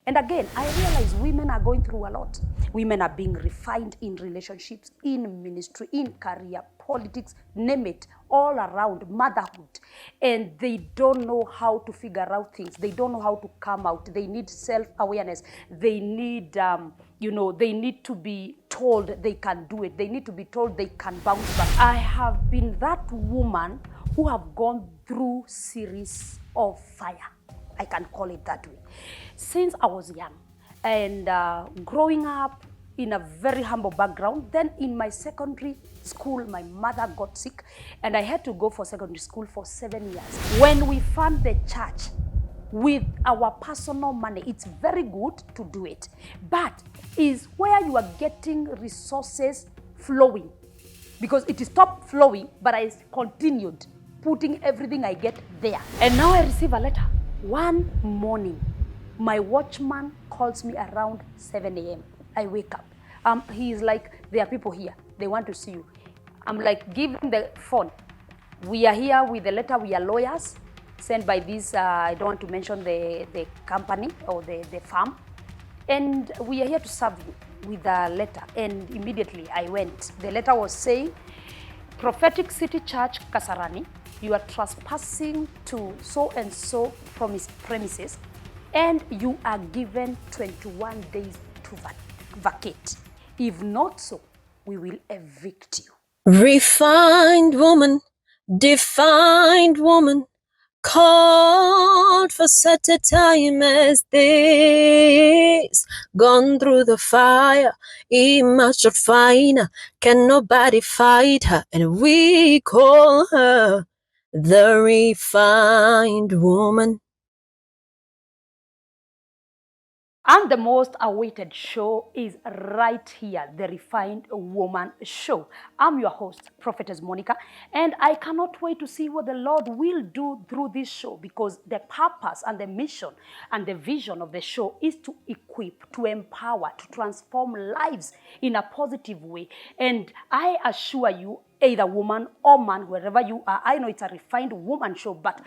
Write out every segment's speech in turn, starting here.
And again, I realize women are going through a lot. Women are being refined in relationships, in ministry, in career, politics, name it, all around, motherhood. And they don't know how to figure out things. They don't know how to come out. They need self-awareness. They need, they need to be told they can do it. They need to be told they can bounce back. I have been that woman who have gone through series of fire. I can call it that way. Since I was young and growing up in a very humble background, then in my secondary school, my mother got sick and I had to go for secondary school for 7 years. When we fund the church with our personal money, it's very good to do it, but is where you are getting resources flowing, because it stopped flowing, but I continued putting everything I get there. And now I receive a letter. One morning, my watchman calls me around 7 a.m. I wake up. He is like, there are people here. They want to see you. I'm like, give him the phone. We are here with the letter. We are lawyers sent by this, I don't want to mention the company or the firm. And we are here to serve you with a letter. And immediately I went. The letter was saying, Prophetic City Church, Kasarani, you are trespassing to so-and-so premises, and you are given 21 days to vacate. If not so, we will evict you. Refined woman, defined woman, called for such a time as this. Gone through the fire, emerged finer. Can nobody fight her? And we call her the refined woman. And the most awaited show is right here, the Refined Woman Show. I'm your host, Prophetess Monicah, and I cannot wait to see what the Lord will do through this show, because the purpose and the mission and the vision of the show is to equip, to empower, to transform lives in a positive way. And I assure you, either woman or man, wherever you are, I know it's a Refined Woman Show, but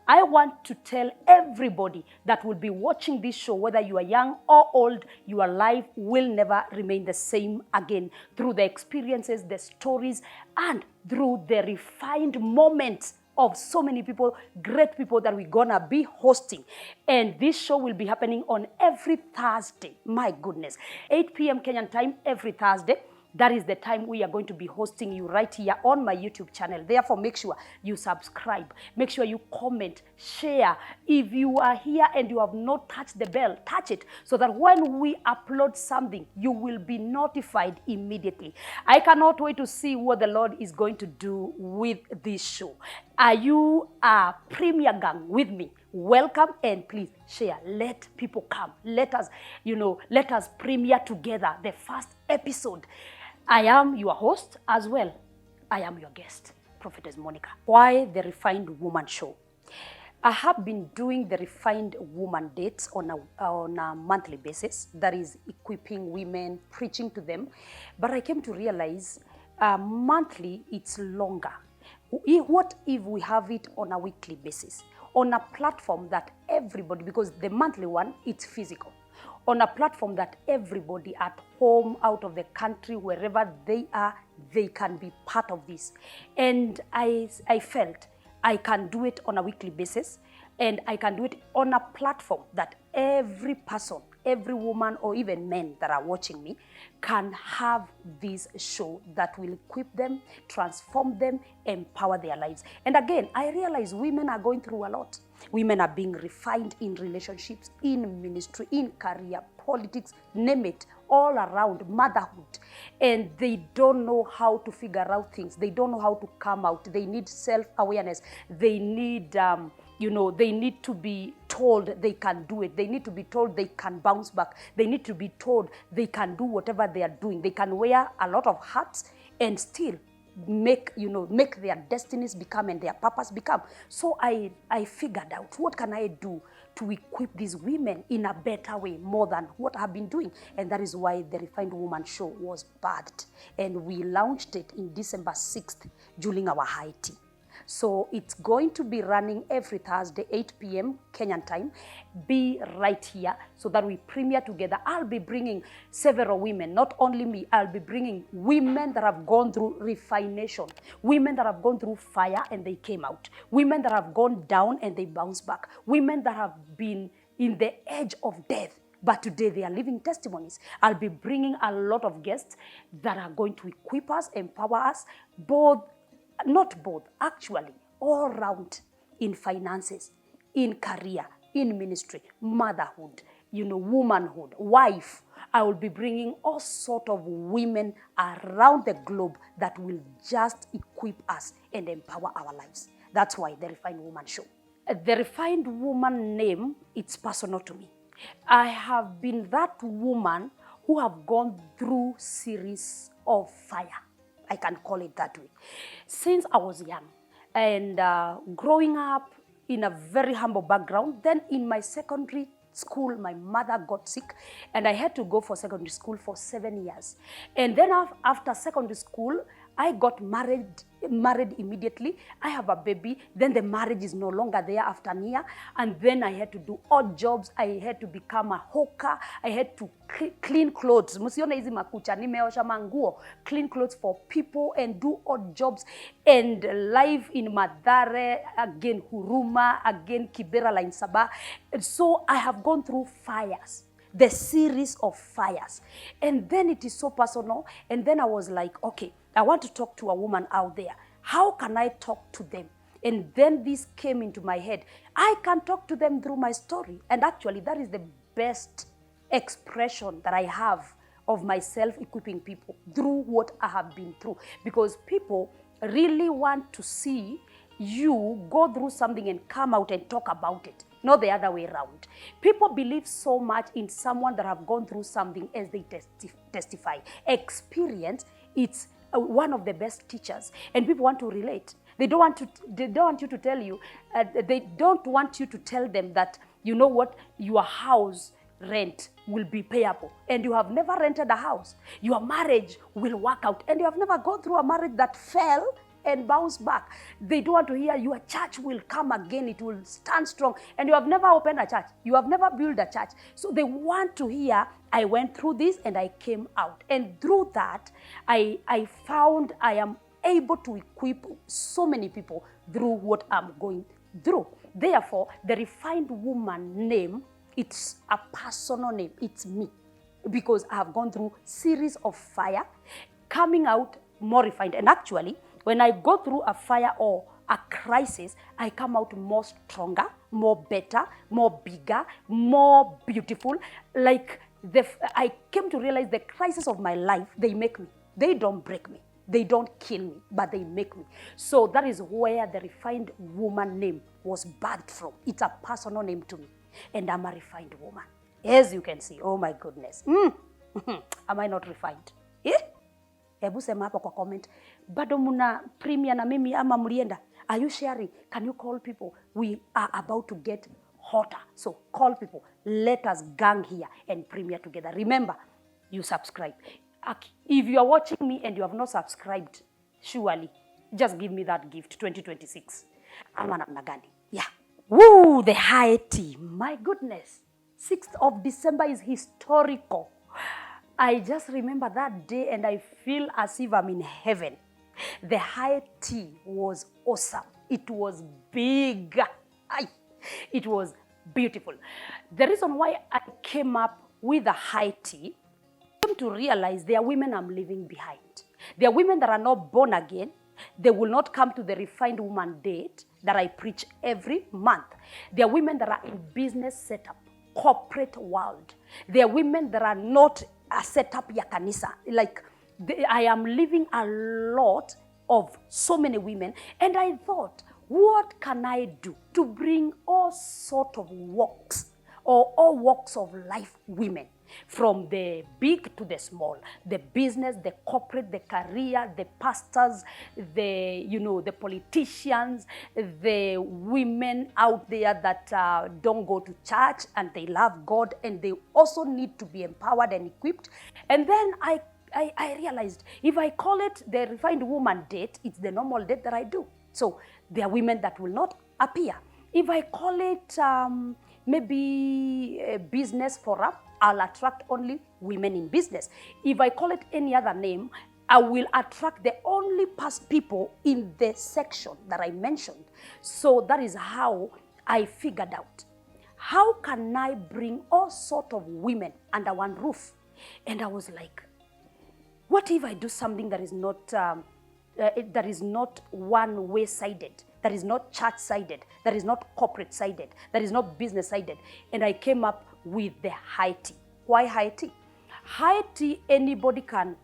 I want to tell everybody that will be watching this show, whether you are young or old, your life will never remain the same again, through the experiences, the stories, and through the refined moments of so many people, great people that we're gonna be hosting. And this show will be happening on every Thursday. My goodness, 8 p.m. Kenyan time every Thursday. That is the time we are going to be hosting you right here on my YouTube channel. Therefore, make sure you subscribe. Make sure you comment, share. If you are here and you have not touched the bell, touch it, so that when we upload something, you will be notified immediately. I cannot wait to see what the Lord is going to do with this show. Are you a premier gang with me? Welcome, and please share. Let people come. Let us, let us premiere together the first episode. I am your host as well. I am your guest, Prophetess Monicah. Why the Refined Woman Show? I have been doing the Refined Woman dates on a monthly basis. That is equipping women, preaching to them. But I came to realize monthly it's longer. What if we have it on a weekly basis? On a platform that everybody, because the monthly one, it's physical. On a platform that everybody at home, out of the country, wherever they are, they can be part of this. And I felt I can do it on a weekly basis, and I can do it on a platform that every person, every woman, or even men that are watching me can have this show that will equip them, transform them, empower their lives. And again, I realize women are going through a lot. Women are being refined in relationships, in ministry, in career, politics, name it, all around, motherhood. And they don't know how to figure out things. They don't know how to come out. They need self-awareness. They need, they need to be told they can do it. They need to be told they can bounce back. They need to be told they can do whatever they are doing. They can wear a lot of hats and still make their destinies become and their purpose become. So I figured out, what can I do to equip these women in a better way, more than what I've been doing? And that is why the Refined Woman Show was birthed. And we launched it in December 6th during our high tea. So it's going to be running every Thursday, 8 p.m. Kenyan time. Be right here so that we premiere together. I'll be bringing several women, not only me, I'll be bringing women that have gone through refination, women that have gone through fire and they came out, women that have gone down and they bounced back, women that have been in the edge of death, but today they are living testimonies. I'll be bringing a lot of guests that are going to equip us, empower us, actually, all round, in finances, in career, in ministry, motherhood, womanhood, wife. I will be bringing all sort of women around the globe that will just equip us and empower our lives. That's why the Refined Woman Show. The Refined Woman name, it's personal to me. I have been that woman who have gone through series of fire. I can call it that way. Since I was young and growing up in a very humble background, then in my secondary school, my mother got sick and I had to go for secondary school for 7 years. And then after secondary school, I got married immediately. I have a baby. Then the marriage is no longer there after a year. And then I had to do odd jobs. I had to become a hawker. I had to clean clothes. Musione hizi makucha, nimeosha manguo. Clean clothes for people and do odd jobs. And live in Mathare, again Huruma, again Kibera Line Sabah. So I have gone through fires. The series of fires. And then it is so personal. And then I was like, okay, I want to talk to a woman out there. How can I talk to them? And then this came into my head. I can talk to them through my story. And actually, that is the best expression that I have of myself equipping people through what I have been through. Because people really want to see you go through something and come out and talk about it. Not the other way around. People believe so much in someone that have gone through something as they testify. Experience, it's one of the best teachers, and people want to relate. They don't want you to tell you. They don't want you to tell them that, you know what, your house rent will be payable, and you have never rented a house. Your marriage will work out, and you have never gone through a marriage that fell and bounce back. They don't want to hear your church will come again, it will stand strong. And you have never opened a church. You have never built a church. So they want to hear, I went through this and I came out. And through that, I found I am able to equip so many people through what I'm going through. Therefore, the Refined Woman name, it's a personal name. It's me. Because I have gone through series of fire, coming out more refined. And actually, when I go through a fire or a crisis, I come out more stronger, more better, more bigger, more beautiful. Like I came to realize the crisis of my life, they make me. They don't break me. They don't kill me, but they make me. So that is where the Refined Woman name was birthed from. It's a personal name to me. And I'm a refined woman. As you can see, oh my goodness. Am I not refined? Hebu sema hapo kwa comment. Bado muna premier na mimi ama mlienda? Are you sharing? Can you call people? We are about to get hotter. So call people. Let us gang here and premiere together. Remember, you subscribe. If you are watching me and you have not subscribed, surely, just give me that gift, 2026. Ama namna gani? Yeah. Woo, the high tea. My goodness. 6th of December is historical. I just remember that day and I feel as if I'm in heaven. The high tea was awesome. It was big. It was beautiful. The reason why I came up with the high tea, I came to realize there are women I'm leaving behind. There are women that are not born again. They will not come to the Refined Woman date that I preach every month. There are women that are in business setup, corporate world. There are women that are not a setup ya kanisa. Like, I am leaving a lot of so many women. And I thought, what can I do to bring all sort of walks or all walks of life women, from the big to the small, the business, the corporate, the career, the pastors, the politicians, the women out there that don't go to church and they love God and they also need to be empowered and equipped. And then I realized if I call it the Refined Woman date, it's the normal date that I do. So There are women that will not appear. If I call it maybe a business forum, I'll attract only women in business. If I call it any other name, I will attract the only past people in the section that I mentioned. So that is how I figured out. How can I bring all sort of women under one roof? And I was like, what if I do something that is not one-way sided, that is not church-sided, that is not corporate-sided, that is not business-sided? And I came up with the high tea. Why high tea? High tea, anybody can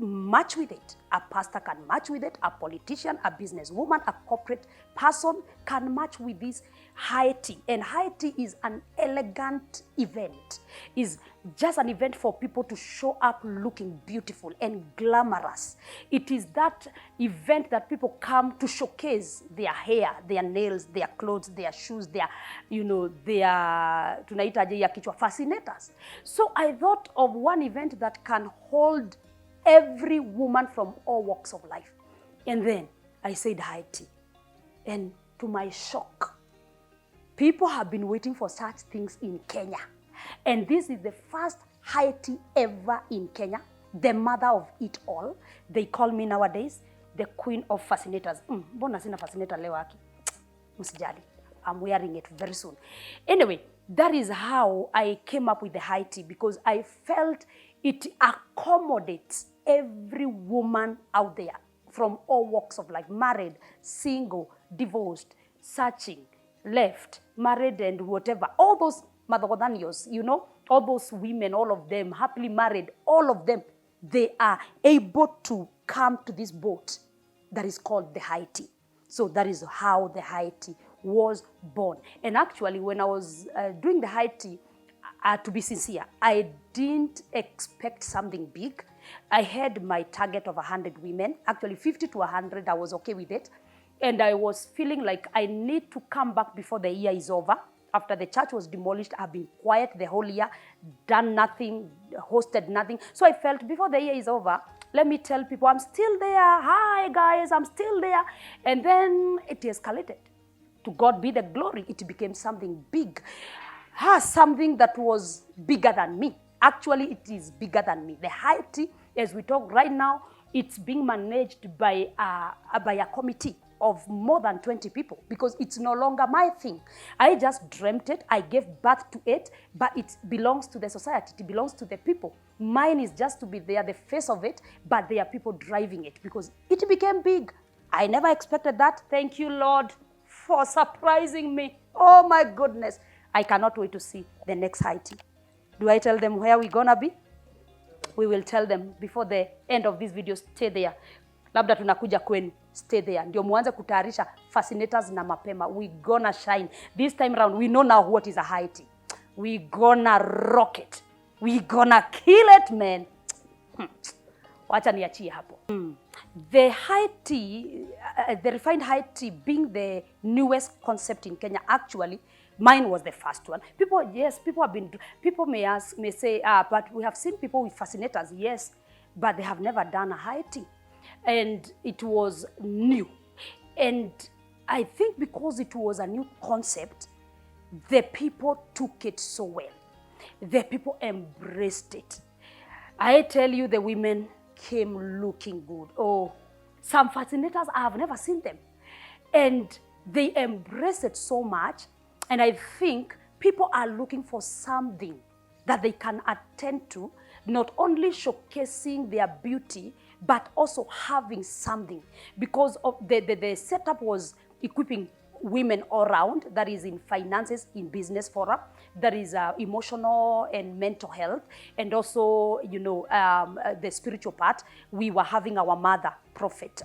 match with it. A pastor can match with it, a politician, a businesswoman, a corporate person can match with this high tea. And high tea is an elegant event. Is just an event for people to show up looking beautiful and glamorous. It is that event that people come to showcase their hair, their nails, their clothes, their shoes, their tunaitaje ya kichwa, fascinators. So I thought of one event that can hold every woman from all walks of life. And then I said high tea. And to my shock, people have been waiting for such things in Kenya. And this is the first high tea ever in Kenya, the mother of it all. They call me nowadays the queen of fascinators. Mbona sina fascinator leo haki? Msijali. I'm wearing it very soon. Anyway, that is how I came up with the high tea, because I felt it accommodates every woman out there from all walks of life, married, single, divorced, searching, left, married and whatever. All those Madagodanios, all those women, all of them, happily married, all of them, they are able to come to this boat that is called the high tea. So that is how the high tea was born. And actually, when I was doing the high tea, to be sincere, I didn't expect something big. I had my target of 100 women. Actually, 50 to 100, I was okay with it. And I was feeling like I need to come back before the year is over. After the church was demolished, I've been quiet the whole year, done nothing, hosted nothing. So I felt before the year is over, let me tell people I'm still there. Hi, guys, I'm still there. And then it escalated. To God be the glory. It became something big. Something that was bigger than me. Actually, it is bigger than me. The high tea, as we talk right now, it's being managed by a committee of more than 20 people, because it's no longer my thing. I just dreamt it, I gave birth to it, but it belongs to the society, it belongs to the people. Mine is just to be there, the face of it, but there are people driving it, because it became big. I never expected that. Thank you, Lord, for surprising me. Oh my goodness. I cannot wait to see the next high tea. Do I tell them where we're gonna be? We will tell them before the end of this video. Stay there. Labda tunakuja kwenu. Stay there. Ndio muanze kutayarisha fascinators na mapema. We gonna shine. This time round, we know now what is a high tea. We gonna rock it. We gonna kill it, man. Wacha niachie hapo. The high tea, the refined high tea being the newest concept in Kenya, actually, mine was the first one. People may say, but we have seen people with fascinators, yes, but they have never done a high tea. And it was new. And I think because it was a new concept, the people took it so well. The people embraced it. I tell you, the women came looking good. Oh, some fascinators, I have never seen them. And they embraced it so much. And I think people are looking for something that they can attend to, not only showcasing their beauty, but also having something. Because of the setup was equipping women all around, that is in finances, in business forum, that is emotional and mental health, and also, the spiritual part. We were having our mother,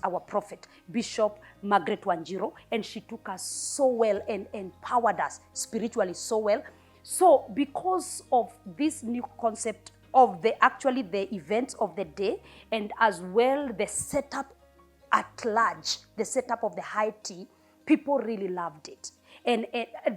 our prophet, Bishop Margaret Wanjiro, and she took us so well and empowered us spiritually so well. So because of this new concept of the events of the day, and as well the setup at large, the setup of the high tea, people really loved it, and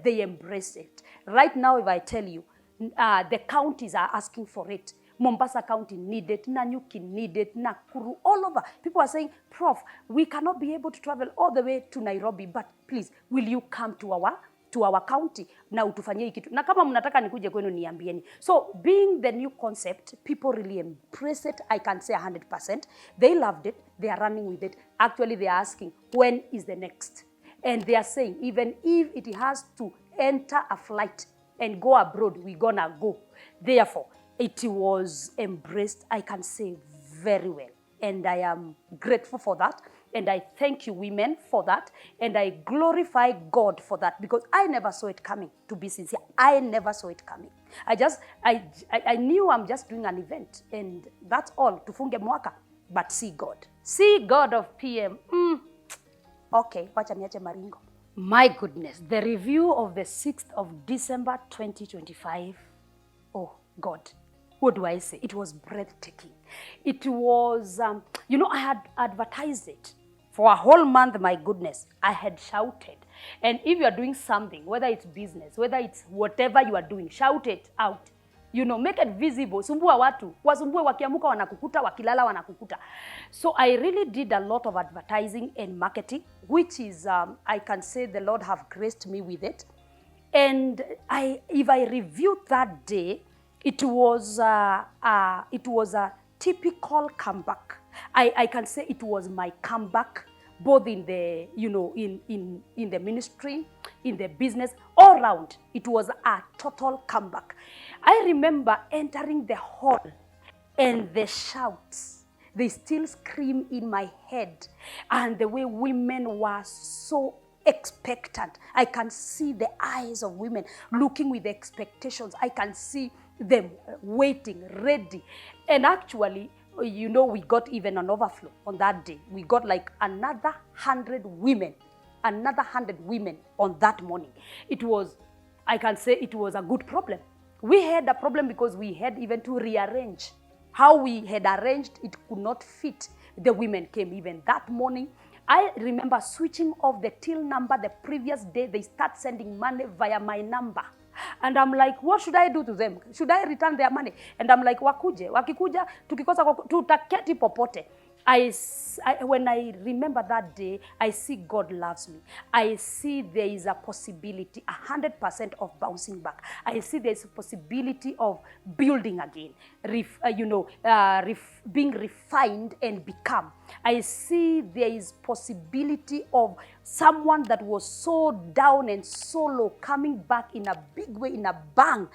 they embraced it. Right now, if I tell you, the counties are asking for it. Mombasa County need it, Nanyuki need it, Nakuru, all over. People are saying, Prof, we cannot be able to travel all the way to Nairobi, but please, will you come to our county na utufanyie kitu? Na kama mnataka nikuje kwenu niambieni. So being the new concept, people really embrace it. I can say 100%. They loved it. They are running with it. Actually, they are asking, when is the next? And they are saying, even if it has to enter a flight and go abroad, we're gonna go. Therefore, it was embraced, I can say, very well. And I am grateful for that. And I thank you, women, for that. And I glorify God for that, because I never saw it coming, to be sincere. I never saw it coming. I knew I'm just doing an event, and that's all, tufunge mwaka. But see God. See God of PM. Okay, wacha niache maringo. My goodness, the review of the 6th of December 2025. Oh, God. What do I say? It was breathtaking. It was, I had advertised it for a whole month, my goodness. I had shouted. And if you are doing something, whether it's business, whether it's whatever you are doing, shout it out. Make it visible. Sumbua watu. Wasumbue wakiamuka wanakukuta, wakilala wanakukuta. So I really did a lot of advertising and marketing, which is, I can say the Lord have graced me with it. And if I reviewed that day, it was a typical comeback. I can say it was my comeback, both in the, in the ministry, in the business, all around. It was a total comeback. I remember entering the hall and the shouts, they still scream in my head. And the way women were so expectant. I can see the eyes of women looking with expectations. I can see them waiting, ready. And actually, we got even an overflow on that day. We got like another 100 women on that morning. It was, I can say it was a good problem. We had a problem because we had even to rearrange. How we had arranged, it could not fit. The women came even that morning. I remember switching off the till number the previous day. They start sending money via my number. And I'm like, what should I do to them? Should I return their money? And I'm like, wakikuja, tukikosa tutaketi popote. When I remember that day, I see God loves me. I see there is a possibility, 100% of bouncing back. I see there is a possibility of building again, being refined and become. I see there is possibility of someone that was so down and so low coming back in a big way, in a bang.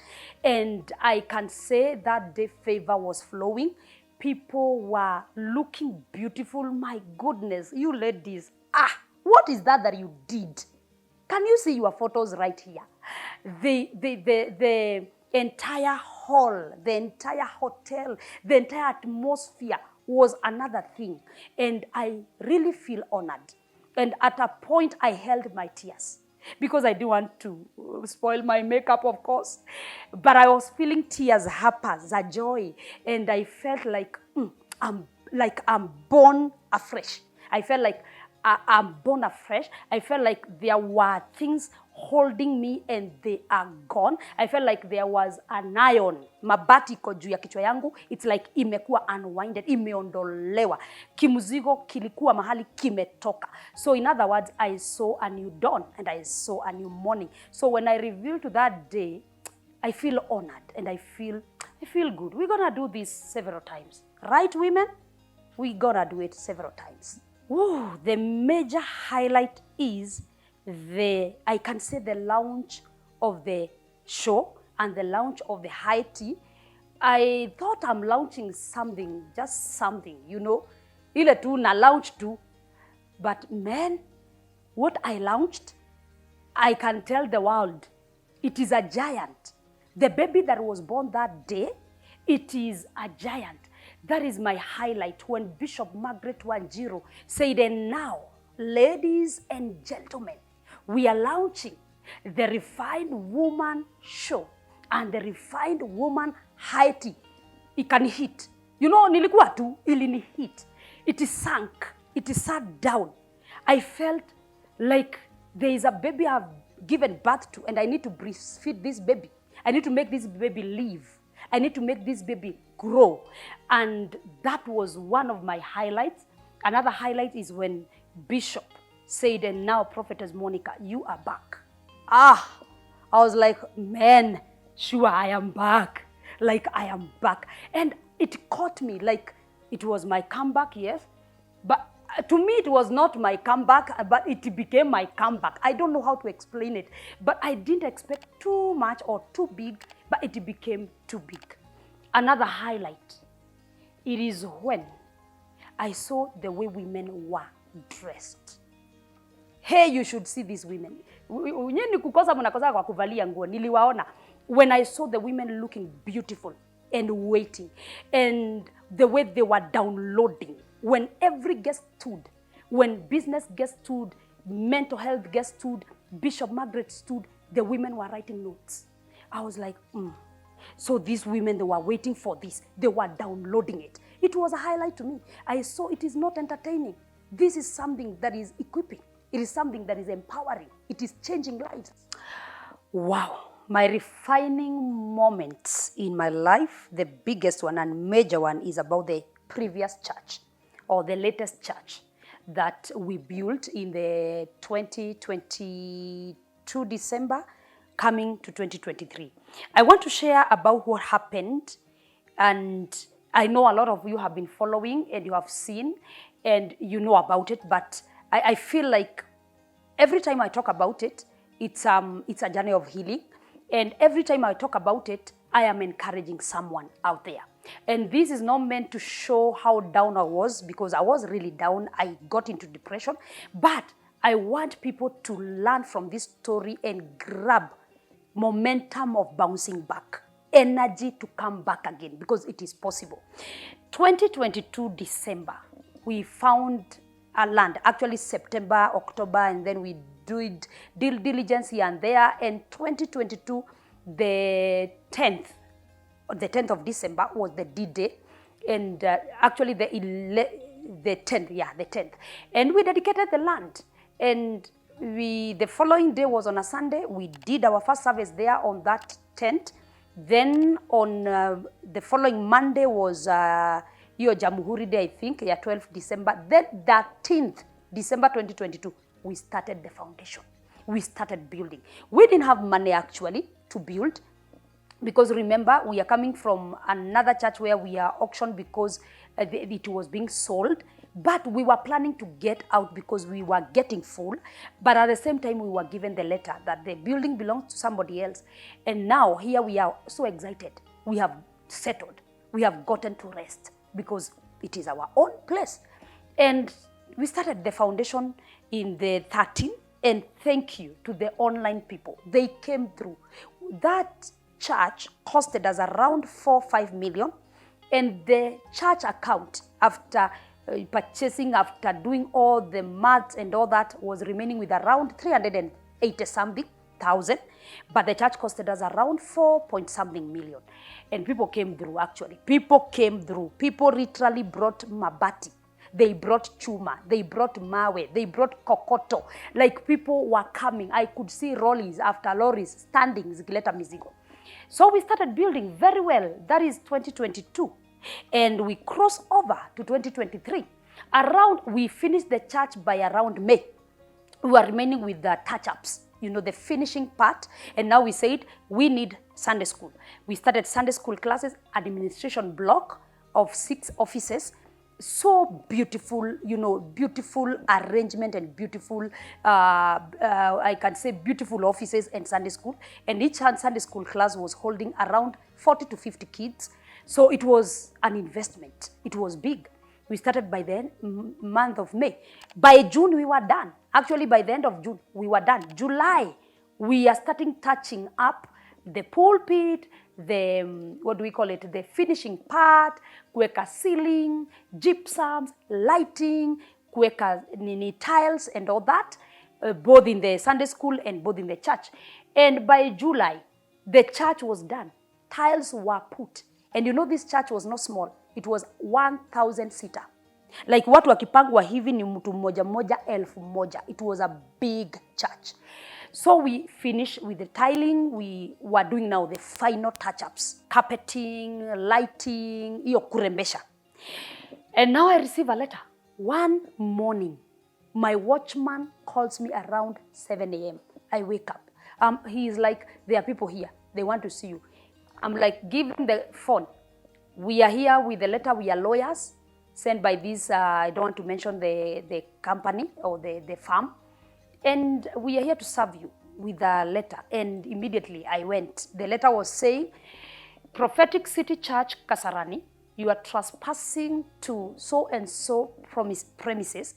And I can say that day favor was flowing. People were looking beautiful. My goodness, you ladies. What is that you did? Can you see your photos right here? The entire hall, the entire hotel, the entire atmosphere was another thing. And I really feel honored. And at a point, I held my tears, because I didn't want to spoil my makeup, of course. But I was feeling tears, happy, a joy. And I felt like, I'm born afresh. I felt like I'm born afresh. I felt like there were things holding me and they are gone. I felt like there was an iron, mabati iko juu ya kichwa yangu. It's like imekuwa unwinded, imeondolewa. Kimuzigo kilikuwa mahali kimetoka. So in other words, I saw a new dawn and I saw a new morning. So when I revealed to that day, I feel honored and I feel good. We're gonna do this several times. Right, women? We're gonna do it several times. Ooh, the major highlight is I can say the launch of the show and the launch of the high tea. I thought I'm launching something, just something, ile tu na launch tu. But man, what I launched, I can tell the world, it is a giant. The baby that was born that day, it is a giant. That is my highlight when Bishop Margaret Wanjiru said, and now, ladies and gentlemen, we are launching the Refined Woman Show and the Refined Woman High Tea. It can hit. Nilikuwa tu, ilini hit. It is sunk. It is sat down. I felt like there is a baby I've given birth to and I need to breastfeed this baby. I need to make this baby live. I need to make this baby grow. And that was one of my highlights. Another highlight is when Bishop said, and now Prophetess Monicah, you are back. I was like, man, sure, I am back. Like, I am back. And it caught me like it was my comeback, yes. But to me, it was not my comeback, but it became my comeback. I don't know how to explain it, but I didn't expect too much or too big, but it became too big. Another highlight, it is when I saw the way women were dressed. Hey, you should see these women. Nyinyi kukosa mnakosa kwa kuvalia nguo. Niliwaona when I saw the women looking beautiful and waiting, and the way they were downloading. When every guest stood, when business guest stood, mental health guest stood, Bishop Margaret stood, the women were writing notes. I was like, So these women, they were waiting for this. They were downloading it. It was a highlight to me. I saw it is not entertaining. This is something that is equipping. It is something that is empowering. It is changing lives. Wow. My refining moments in my life, the biggest one and major one is about the previous church or the latest church that we built in the 2022 December coming to 2023. I want to share about what happened, and I know a lot of you have been following and you have seen and you know about it, but I feel like every time I talk about it, it's a journey of healing. And every time I talk about it, I am encouraging someone out there. And this is not meant to show how down I was, because I was really down. I got into depression. But I want people to learn from this story and grab momentum of bouncing back, energy to come back again, because it is possible. 2022 December, we found a land, actually September, October, and then we did due diligence here and there. And 2022, the 10th of December was the D-Day, and actually the 10th. And we dedicated the land, and the following day was on a Sunday. We did our first service there on that 10th. Then on the following Monday was your Jamhuri Day, I think, 12th December. Then 13th December 2022, we started the foundation. We started building. We didn't have money actually to build, because remember, we are coming from another church where we are auctioned because it was being sold. But we were planning to get out because we were getting full. But at the same time, we were given the letter that the building belongs to somebody else. And now here we are so excited. We have settled. We have gotten to rest because it is our own place. And we started the foundation in the 13th. And thank you to the online people. They came through. That church costed us around 4-5 million. And the church account, after purchasing, after doing all the maths and all that, was remaining with around 380 something thousand, but the church costed us around 4-point-something million. And people came through. Actually, people came through. People literally brought mabati, they brought chuma, they brought mawe, they brought kokoto. Like, people were coming. I could see lorries after lorries standing zikileta mizigo. So we started building very well. That is 2022. And we crossed over to 2023. We finished the church by around May. We were remaining with the touch-ups, the finishing part. And now we said we need Sunday school. We started Sunday school classes, administration block of 6 offices. So beautiful, beautiful arrangement and beautiful, I can say beautiful offices and Sunday school. And each Sunday school class was holding around 40 to 50 kids. So it was an investment. It was big. We started by the month of May. By June, we were done. Actually, by the end of June, we were done. July, we are starting touching up the pulpit, the finishing part, kuweka ceiling, gypsums, lighting, kuweka tiles and all that, both in the Sunday school and both in the church. And by July, the church was done. Tiles were put. And this church was not small. It was 1,000 seater. Like, watu wakipangwa hivi ni mtu mmoja mmoja 1,000. It was a big church. So we finished with the tiling. We were doing now the final touch-ups, carpeting, lighting, iyo kurembesha. And now I receive a letter. One morning, my watchman calls me around 7 a.m. I wake up. He is like, there are people here. They want to see you. I'm like, give him the phone. We are here with the letter. We are lawyers sent by this, I don't want to mention the company or the firm. And we are here to serve you with a letter. And immediately I went. The letter was saying, Prophetic City Church, Kasarani, you are trespassing to so-and-so premises,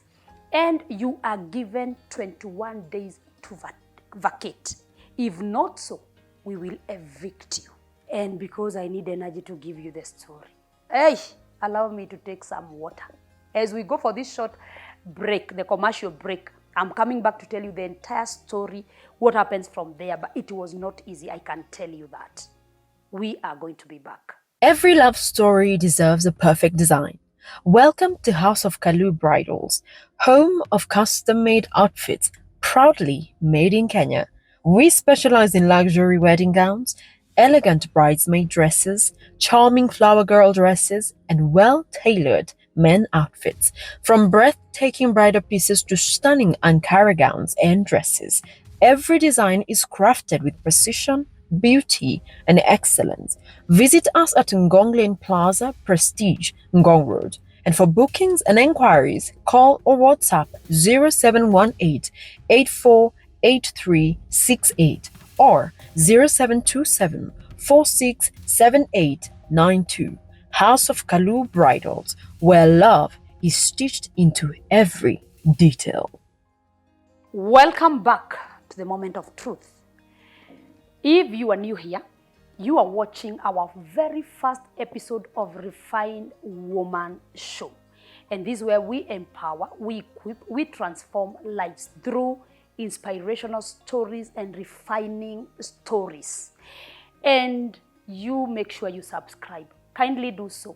and you are given 21 days to vacate. If not so, we will evict you. And because I need energy to give you the story, hey, allow me to take some water. As we go for this short break, the commercial break, I'm coming back to tell you the entire story, what happens from there, but it was not easy, I can tell you that. We are going to be back. Every love story deserves a perfect design. Welcome to House of Kalu Bridals, home of custom-made outfits, proudly made in Kenya. We specialize in luxury wedding gowns, elegant bridesmaid dresses, charming flower girl dresses, and well-tailored men outfits. From breathtaking bridal pieces to stunning Ankara gowns and dresses, every design is crafted with precision, beauty, and excellence. Visit us at Ngong Lane Plaza, Prestige, Ngong Road. And for bookings and enquiries, call or WhatsApp 0718 848368 or 0727 467892. House of Kalu Bridals, where love is stitched into every detail. Welcome back to the moment of truth. If you are new here, you are watching our very first episode of Refined Woman Show. And this is where we empower, we equip, we transform lives through inspirational stories and refining stories. And you make sure you subscribe. Kindly do so.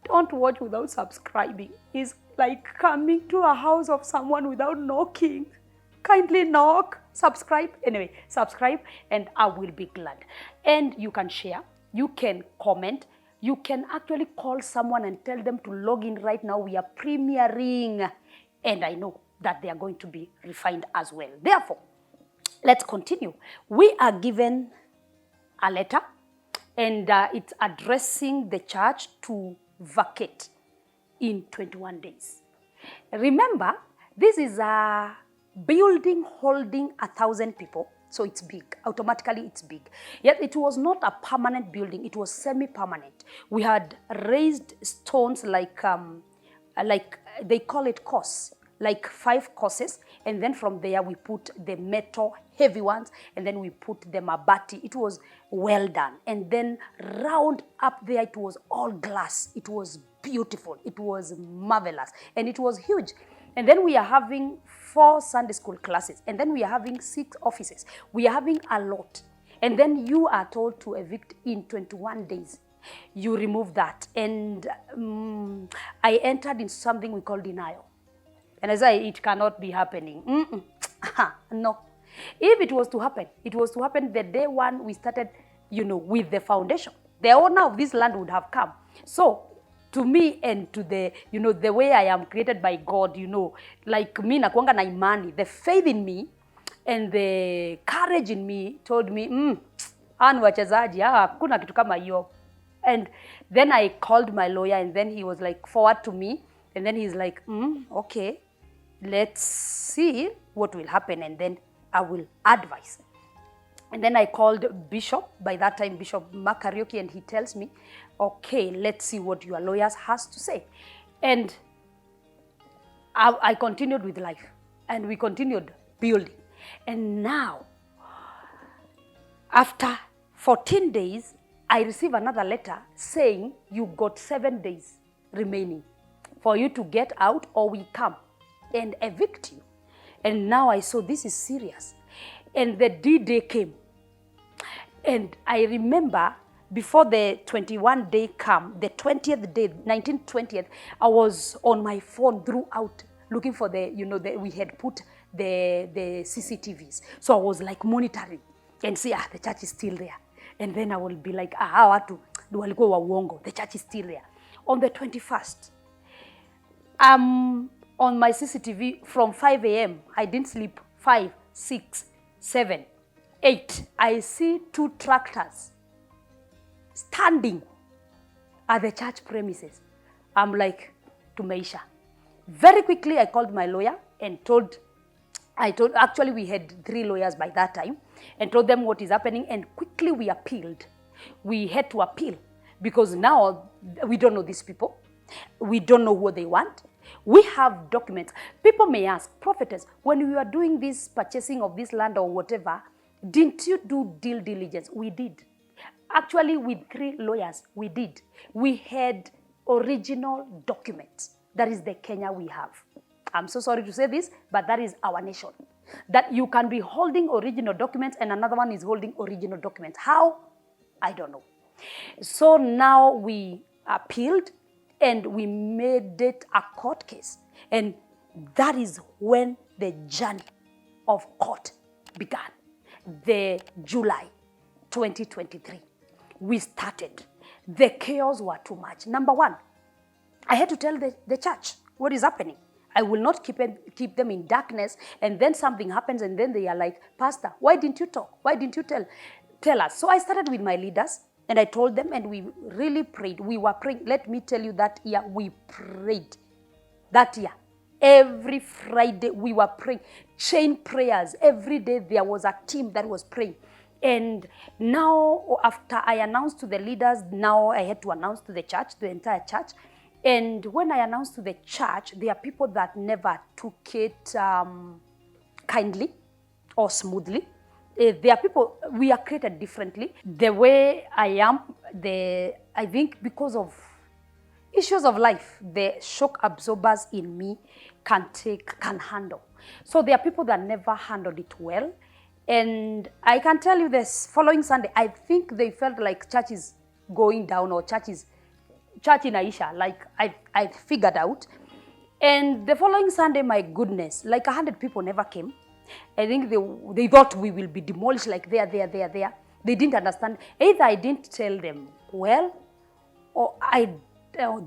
Don't watch without subscribing. It's like coming to a house of someone without knocking. Kindly knock, subscribe. Anyway, subscribe and I will be glad. And you can share, you can comment, you can actually call someone and tell them to log in right now. We are premiering and I know that they are going to be refined as well. Therefore, let's continue. We are given a letter and it's addressing the church to vacate in 21 days. Remember, this is a building holding 1,000 people, so it's big. Automatically, it's big. Yet it was not a permanent building; it was semi-permanent. We had raised stones like they call it course, like 5 courses, and then from there we put the metal heavy ones, and then we put the mabati. It was well done, and then round up there it was all glass. It was beautiful. It was marvelous, and it was huge. And then we are having 4 Sunday school classes. And then we are having 6 offices. We are having a lot. And then you are told to evict in 21 days. You remove that. And I entered in something we call denial. And I said, it cannot be happening. No. If it was to happen the day one we started, with the foundation. The owner of this land would have come. So, to me and to the, the way I am created by God, like me nakuanga na imani, the faith in me and the courage in me told me, anu wachezaji, hakuna kitu kama hiyo. And then I called my lawyer and then he was like, forward to me. And then he's like, okay, let's see what will happen and then I will advise. And then I called Bishop, by that time Bishop Makarioki, and he tells me, okay, let's see what your lawyers has to say. And I continued with life and we continued building. And now, after 14 days, I receive another letter saying you got 7 days remaining for you to get out or we come and evict you. And now I saw this is serious. And the D-Day came. And I remember before the 21 day come, the 20th day, 1920th, I was on my phone throughout looking for we had put the CCTVs. So I was like monitoring and see, the church is still there. And then I will be like, hawa watu walikuwa wa uongo. The church is still there. On the 21st, on my CCTV from 5 a.m. I didn't sleep. 5, 6, 7, 8. I see 2 tractors standing at the church premises. I'm like, tumeisha. Very quickly, I called my lawyer and actually we had 3 lawyers by that time, and told them what is happening, and quickly we appealed. We had to appeal because now we don't know these people. We don't know what they want. We have documents. People may ask, Prophetess, when we were doing this purchasing of this land or whatever, didn't you do due diligence? We did. Actually, with 3 lawyers, we did. We had original documents. That is the Kenya we have. I'm so sorry to say this, but that is our nation. That you can be holding original documents and another one is holding original documents. How? I don't know. So now we appealed and we made it a court case. And that is when the journey of court began. The July 2023, we started. The chaos were too much. Number one, I had to tell the church what is happening. I will not keep them in darkness, and then something happens, and then they are like, Pastor, why didn't you talk? Why didn't you tell us? So I started with my leaders, and I told them, and we really prayed. We were praying. Let me tell you, that year we prayed. That year, every Friday we were praying. Chain prayers. Every day there was a team that was praying. And now, after I announced to the leaders, now I had to announce to the church, the entire church. And when I announced to the church, there are people that never took it kindly or smoothly. There are people, we are created differently. The way I am, I think because of issues of life, the shock absorbers in me can handle. So there are people that never handled it well. And I can tell you this, following Sunday, I think they felt like church is going down or church in Aisha, like I figured out. And the following Sunday, my goodness, like 100 people never came. I think they thought we will be demolished, like there. They didn't understand. Either I didn't tell them well, or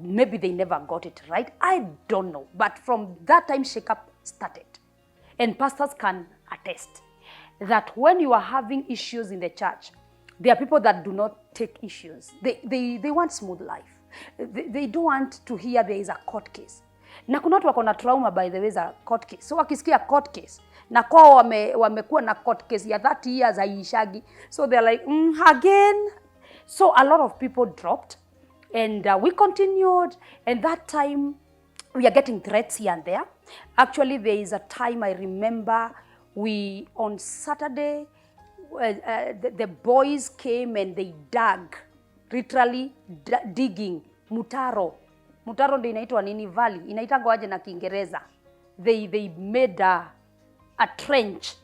maybe they never got it right. I don't know. But from that time, shake-up started. And pastors can attest that when you are having issues in the church, there are people that do not take issues. They want smooth life. They don't want to hear there is a court case. Na kuna watu wako na trauma, by the way, za court case. So wakisikia court case, na kwao wamekuwa na court case ya 30 years haishagi. So they're like, again. So a lot of people dropped, and we continued. And that time, we are getting threats here and there. Actually, there is a time I remember on Saturday, the boys came and they dug, literally digging mutaro. Mutaro ndio inaitwa nini, valley, inaitangwa aje na Kiingereza. They made a trench.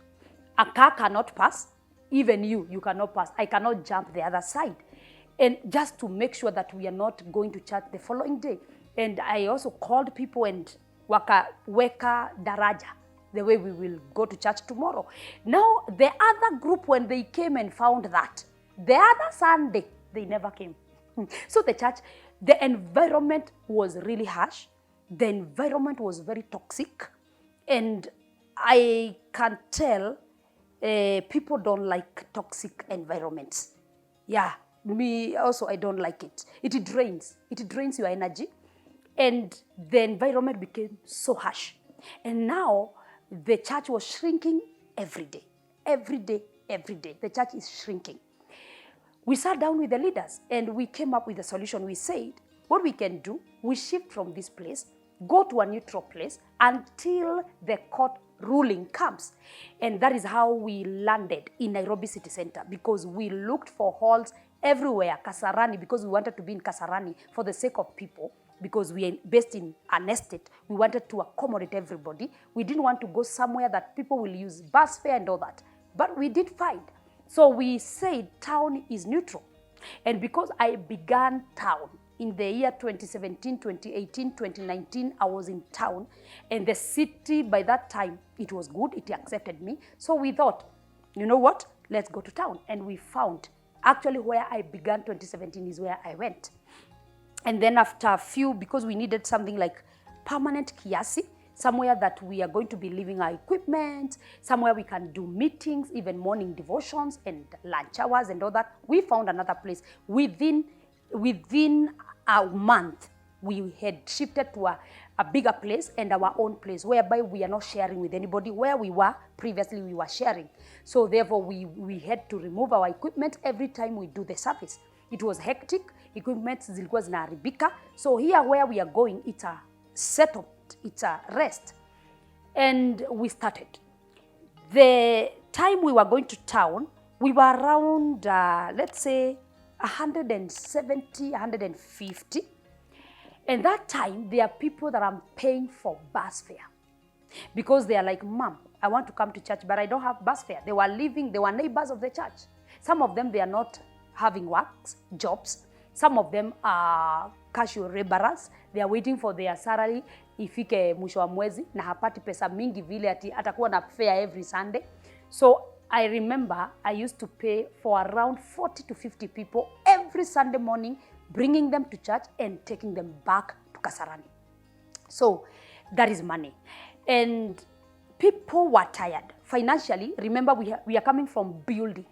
A car cannot pass. Even you cannot pass. I cannot jump the other side. And just to make sure that we are not going to church the following day. And I also called people and wakaweka daraja, the way we will go to church tomorrow. Now, the other group, when they came and found that, the other Sunday, they never came. So the church, the environment was really harsh. The environment was very toxic. And I can tell people don't like toxic environments. Yeah, me also, I don't like it. It drains your energy. And the environment became so harsh. And now, the church was shrinking every day. Every day. The church is shrinking. We sat down with the leaders and we came up with a solution. We said, what we can do, we shift from this place, go to a neutral place until the court ruling comes. And that is how we landed in Nairobi City Center, because we looked for halls everywhere, Kasarani, because we wanted to be in Kasarani for the sake of people. Because we are based in an estate, we wanted to accommodate everybody. We didn't want to go somewhere that people will use bus fare and all that. But we did find. So we said town is neutral. And because I began town, in the year 2017, 2018, 2019, I was in town, and the city by that time, it was good, it accepted me. So we thought, you know what, let's go to town. And we found, actually where I began 2017 is where I went. And then after a few, because we needed something like permanent kiasi, somewhere that we are going to be leaving our equipment, somewhere we can do meetings, even morning devotions and lunch hours and all that, we found another place. Within a month, we had shifted to a bigger place and our own place, whereby we are not sharing with anybody. Where we were previously, we were sharing. So therefore, we had to remove our equipment every time we do the service. It was hectic. Equipment zilikuwa zinaharibika. So here where we are going, it's a setup, it's a rest. And we started. The time we were going to town, we were around, let's say, 170, 150. And that time, there are people that I'm paying for bus fare. Because they are like, Mom, I want to come to church, but I don't have bus fare. They were neighbors of the church. Some of them, they are not having works, jobs. Some of them are casual laborers. They are waiting for their salary ifike mwisho wa mwezi na hapati pesa mingi vile ati atakuwa na fare every Sunday. So I remember I used to pay for around 40 to 50 people every Sunday morning, bringing them to church and taking them back to Kasarani. So that is money. And people were tired financially. Remember, we are coming from building.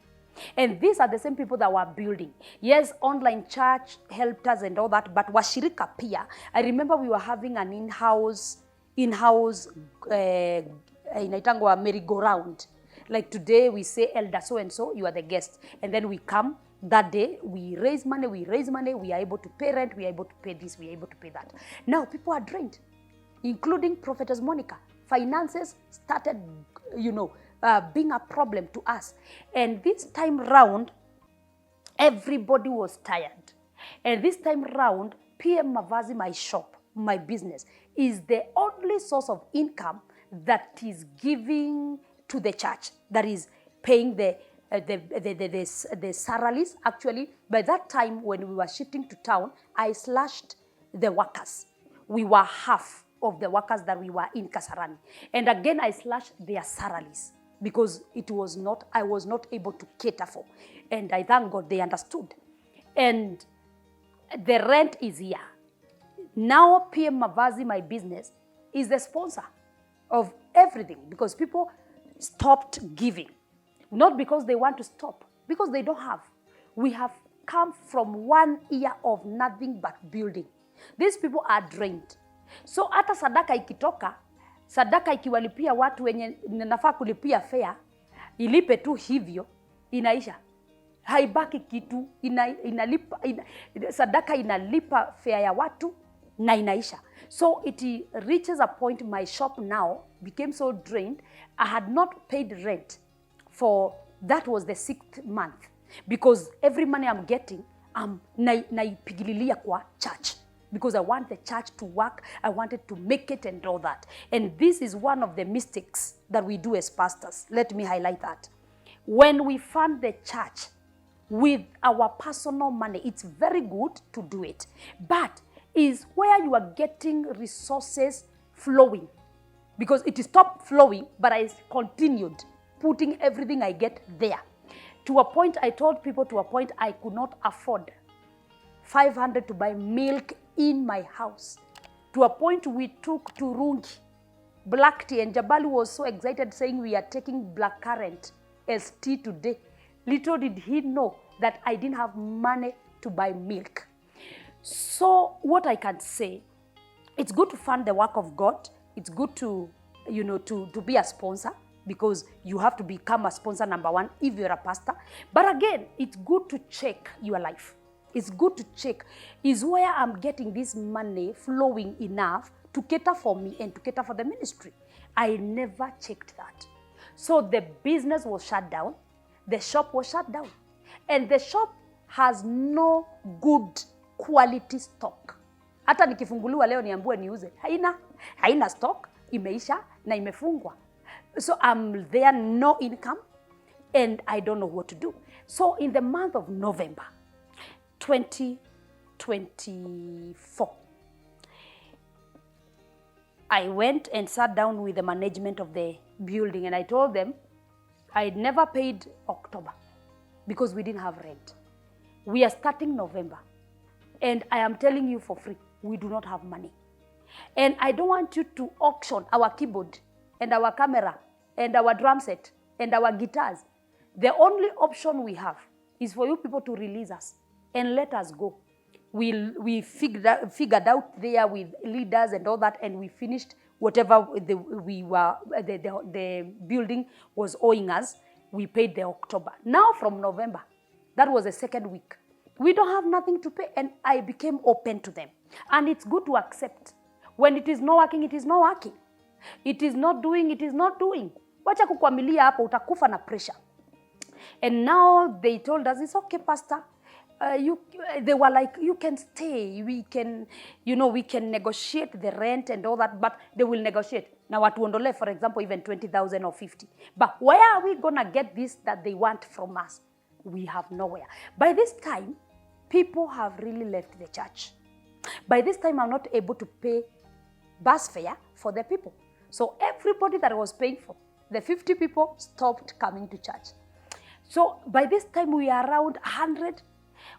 And these are the same people that were building. Yes, online church helped us and all that, but washirika pia. I remember we were having an in-house inaitangwa merry-go-round. Like today we say elder so-and-so, you are the guest. And then we come that day, we raise money, we are able to pay rent, we are able to pay this, we are able to pay that. Now people are drained, including Prophetess Monicah. Finances started, being a problem to us. And this time round, everybody was tired. And this time round, PM Mavazi, my shop, my business, is the only source of income that is giving to the church, that is paying the salaries. Actually, by that time when we were shifting to town, I slashed the workers. We were half of the workers that we were in Kasarani. And again, I slashed their salaries, because I was not able to cater for. And I thank God they understood. And the rent is here. Now PM Mavazi, my business, is the sponsor of everything, because people stopped giving. Not because they want to stop, because they don't have. We have come from 1 year of nothing but building. These people are drained. So hata sadaka ikitoka, sadaka ikiwalipia watu wenye nafaa kulipia fare, ilipe tu hivyo, inaisha. Haibaki kitu, sadaka inalipa fare ya watu na inaisha. So it reaches a point, my shop now became so drained, I had not paid rent for, that was the 6th month. Because every money I'm getting, naipigililia kwa church. Because I want the church to work, I wanted to make it and all that. And this is one of the mistakes that we do as pastors. Let me highlight that. When we fund the church with our personal money, it's very good to do it. But is where you are getting resources flowing. Because it stopped flowing, but I continued putting everything I get there. To a point, I told people I could not afford 500 to buy milk in my house. To a point we took to Rungi, black tea, and Jabali was so excited saying we are taking blackcurrant as tea today. Little did he know that I didn't have money to buy milk. So what I can say, it's good to fund the work of God. It's good to, to be a sponsor, because you have to become a sponsor number one if you're a pastor. But again, it's good to check your life. It's good to check, is where I'm getting this money flowing enough to cater for me and to cater for the ministry? I never checked that. So the business was shut down. The shop was shut down. And the shop has no good quality stock. Hata nikifunguliwa leo niambiwe niuze, haina stock, imeisha na imefungwa. So I'm there, no income, and I don't know what to do. So in the month of November 2020, 24. I went and sat down with the management of the building and I told them I'd never paid October because we didn't have rent. We are starting November and I am telling you for free, we do not have money. And I don't want you to auction our keyboard and our camera and our drum set and our guitars. The only option we have is for you people to release us and let us go. We figured out there with leaders and all that, and we finished whatever the building was owing us. We paid the October. Now from November, that was the second week. We don't have nothing to pay, and I became open to them. And it's good to accept. When it is not working, it is not working. It is not doing, it is not doing. Wacha kukwamilia hapo, utakufa na pressure. And now they told us, it's okay, Pastor. They were like, you can stay. We can, we can negotiate the rent and all that, but they will negotiate. Now, watuondole, for example, even 20,000 or 50. But where are we going to get this that they want from us? We have nowhere. By this time, people have really left the church. By this time, I'm not able to pay bus fare for the people. So everybody that I was paying for, the 50 people stopped coming to church. So by this time, we are around 100,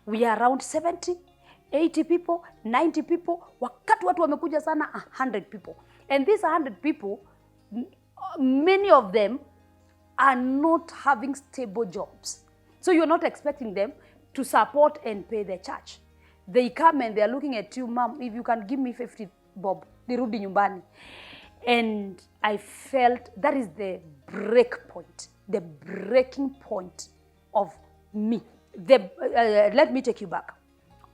we are around 70, 80 people, 90 people. Wakati watu wamekuja sana, 100 people. And these 100 people, many of them are not having stable jobs. So you're not expecting them to support and pay the church. They come and they're looking at you, Mom, if you can give me 50 bob, nirudi nyumbani. And I felt that is the break point, the breaking point of me. Let me take you back.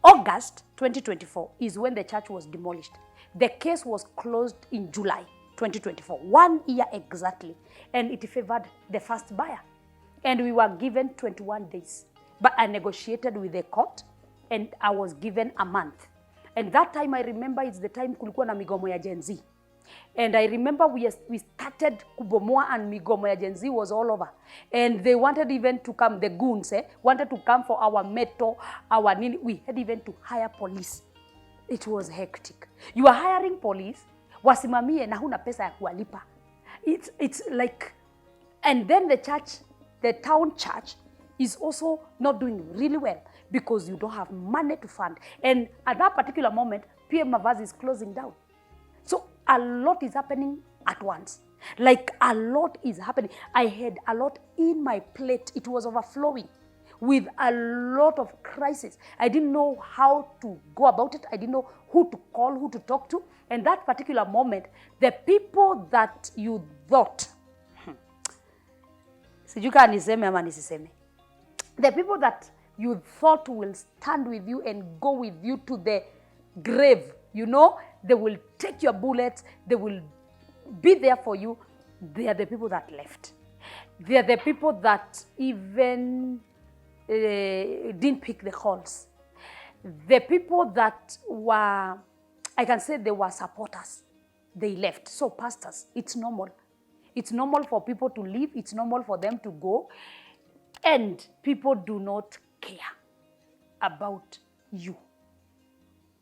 August 2024 is when the church was demolished. The case was closed in July 2024, 1 year exactly. And it favored the first buyer. And we were given 21 days. But I negotiated with the court and I was given a month. And that time I remember it's the time kulikuwa na migomo ya Gen Z. And I remember we started kubomoa and migomo ya Gen Z was all over. And they wanted even to come, the goons, wanted to come for our metal, our nini. We had even to hire police. It was hectic. You are hiring police, wasimamie na huna pesa ya kuwalipa. It's like, and then the church, the town church is also not doing really well because you don't have money to fund. And at that particular moment, PM Mavazi is closing down. So a lot is happening at once. Like a lot is happening. I had a lot in my plate. It was overflowing with a lot of crisis. I didn't know how to go about it. I didn't know who to call, who to talk to. And that particular moment, the people that you thought, sijuka niseme ama nisiseme, the people that you thought will stand with you and go with you to the grave, they will take your bullets, they will be there for you. They are the people that left. They are the people that even didn't pick the calls. The people that were, I can say they were supporters, they left. So pastors, it's normal. It's normal for people to leave. It's normal for them to go. And people do not care about you.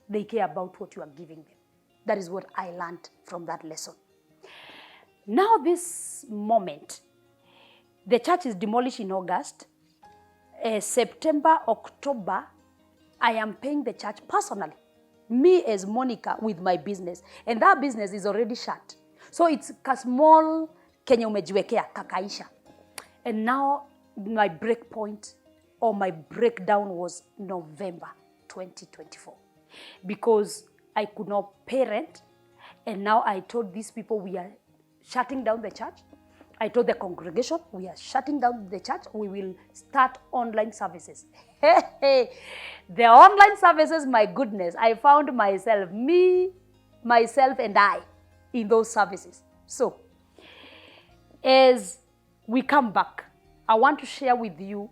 They care about what you are giving them. That is what I learned from that lesson. Now this moment, the church is demolished in August. September, October, I am paying the church personally. Me as Monica with my business. And that business is already shut. So it's a small Kenya umejiwekea kakaisha. And now my break point or my breakdown was November 2024. Because I could not pay rent. And now I told these people we are shutting down the church. I told the congregation we are shutting down the church. We will start online services. The online services, my goodness, I found myself, myself and I in those services. So, as we come back, I want to share with you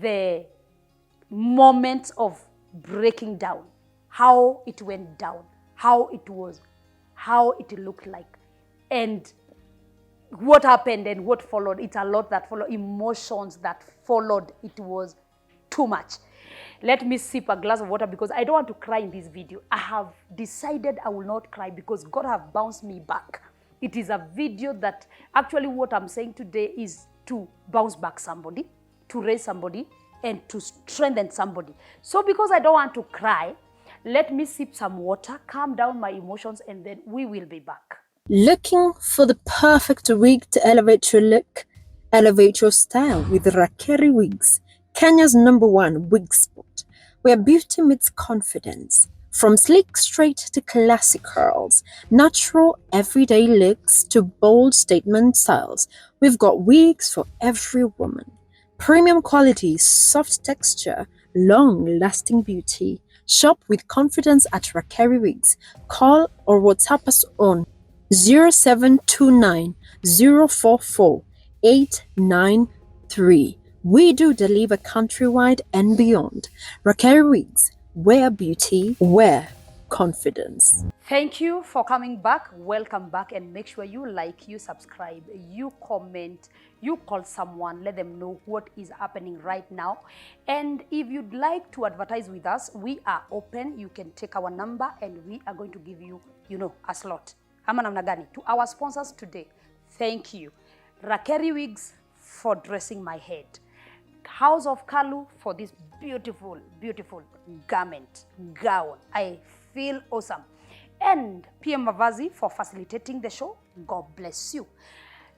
the moments of breaking down, how it went down, how it was, how it looked like, and what happened and what followed. It's a lot that followed, emotions that followed. It was too much. Let me sip a glass of water because I don't want to cry in this video. I have decided I will not cry because God have bounced me back. It is a video that actually what I'm saying today is to bounce back somebody, to raise somebody, and to strengthen somebody. So because I don't want to cry, let me sip some water, calm down my emotions, and then we will be back. Looking for the perfect wig to elevate your look? Elevate your style with Rakeri Wigs, Kenya's #1 wig spot, where beauty meets confidence. From sleek straight to classic curls, natural everyday looks to bold statement styles, we've got wigs for every woman. Premium quality, soft texture, long-lasting beauty. Shop with confidence at Rakeri Wigs. Call or WhatsApp us on 0729 044 893. We do deliver countrywide and beyond. Rakeri Wigs, wear beauty, wear confidence. Thank you for coming back. Welcome back, and make sure you like, you subscribe, you comment, you call someone, let them know what is happening right now. And if you'd like to advertise with us, we are open. You can take our number and we are going to give you, a slot. Ama namna gani? To our sponsors today, thank you. Rakeri Wigs for dressing my head. House of Kalu for this beautiful, beautiful garment, gown. I feel awesome. And PM Mavazi for facilitating the show. God bless you.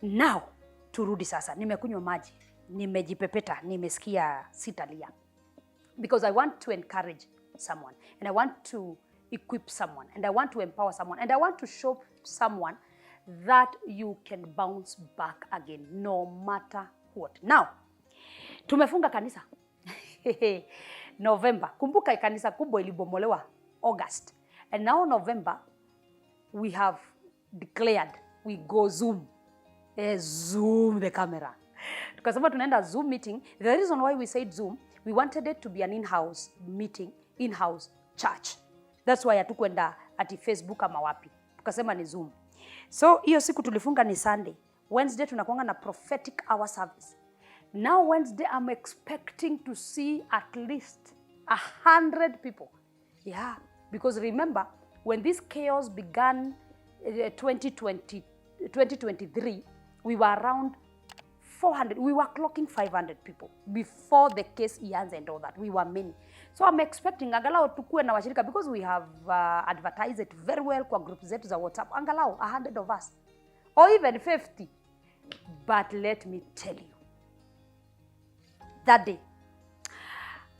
Now, turudi sasa. Nimekunywa maji, nimejipepeta, nimesikia sitalia. Because I want to encourage someone, and I want to equip someone, and I want to empower someone, and I want to show someone that you can bounce back again, no matter what. Now, tumefunga kanisa November. Kumbuka kanisa kubwa ilibomolewa August. And now November, we have declared we go Zoom. Zoom the camera. Tukasema tunaenda Zoom meeting. The reason why we said Zoom, we wanted it to be an in-house meeting, in-house church. That's why hatukwenda ati Facebook ama wapi. Tukasema ni Zoom. So hiyo siku tulifunga ni Sunday. Wednesday tunakuanga na prophetic hour service. Now Wednesday, I'm expecting to see at least 100 people. Yeah, because remember, when this chaos began 2023, we were around 400. We were clocking 500 people before the case ends and all that. We were many. So I'm expecting angalau tukue na washirika because we have advertised it very well kwa group zetu za WhatsApp. Angalau 100 of us or even 50. But let me tell you, that day,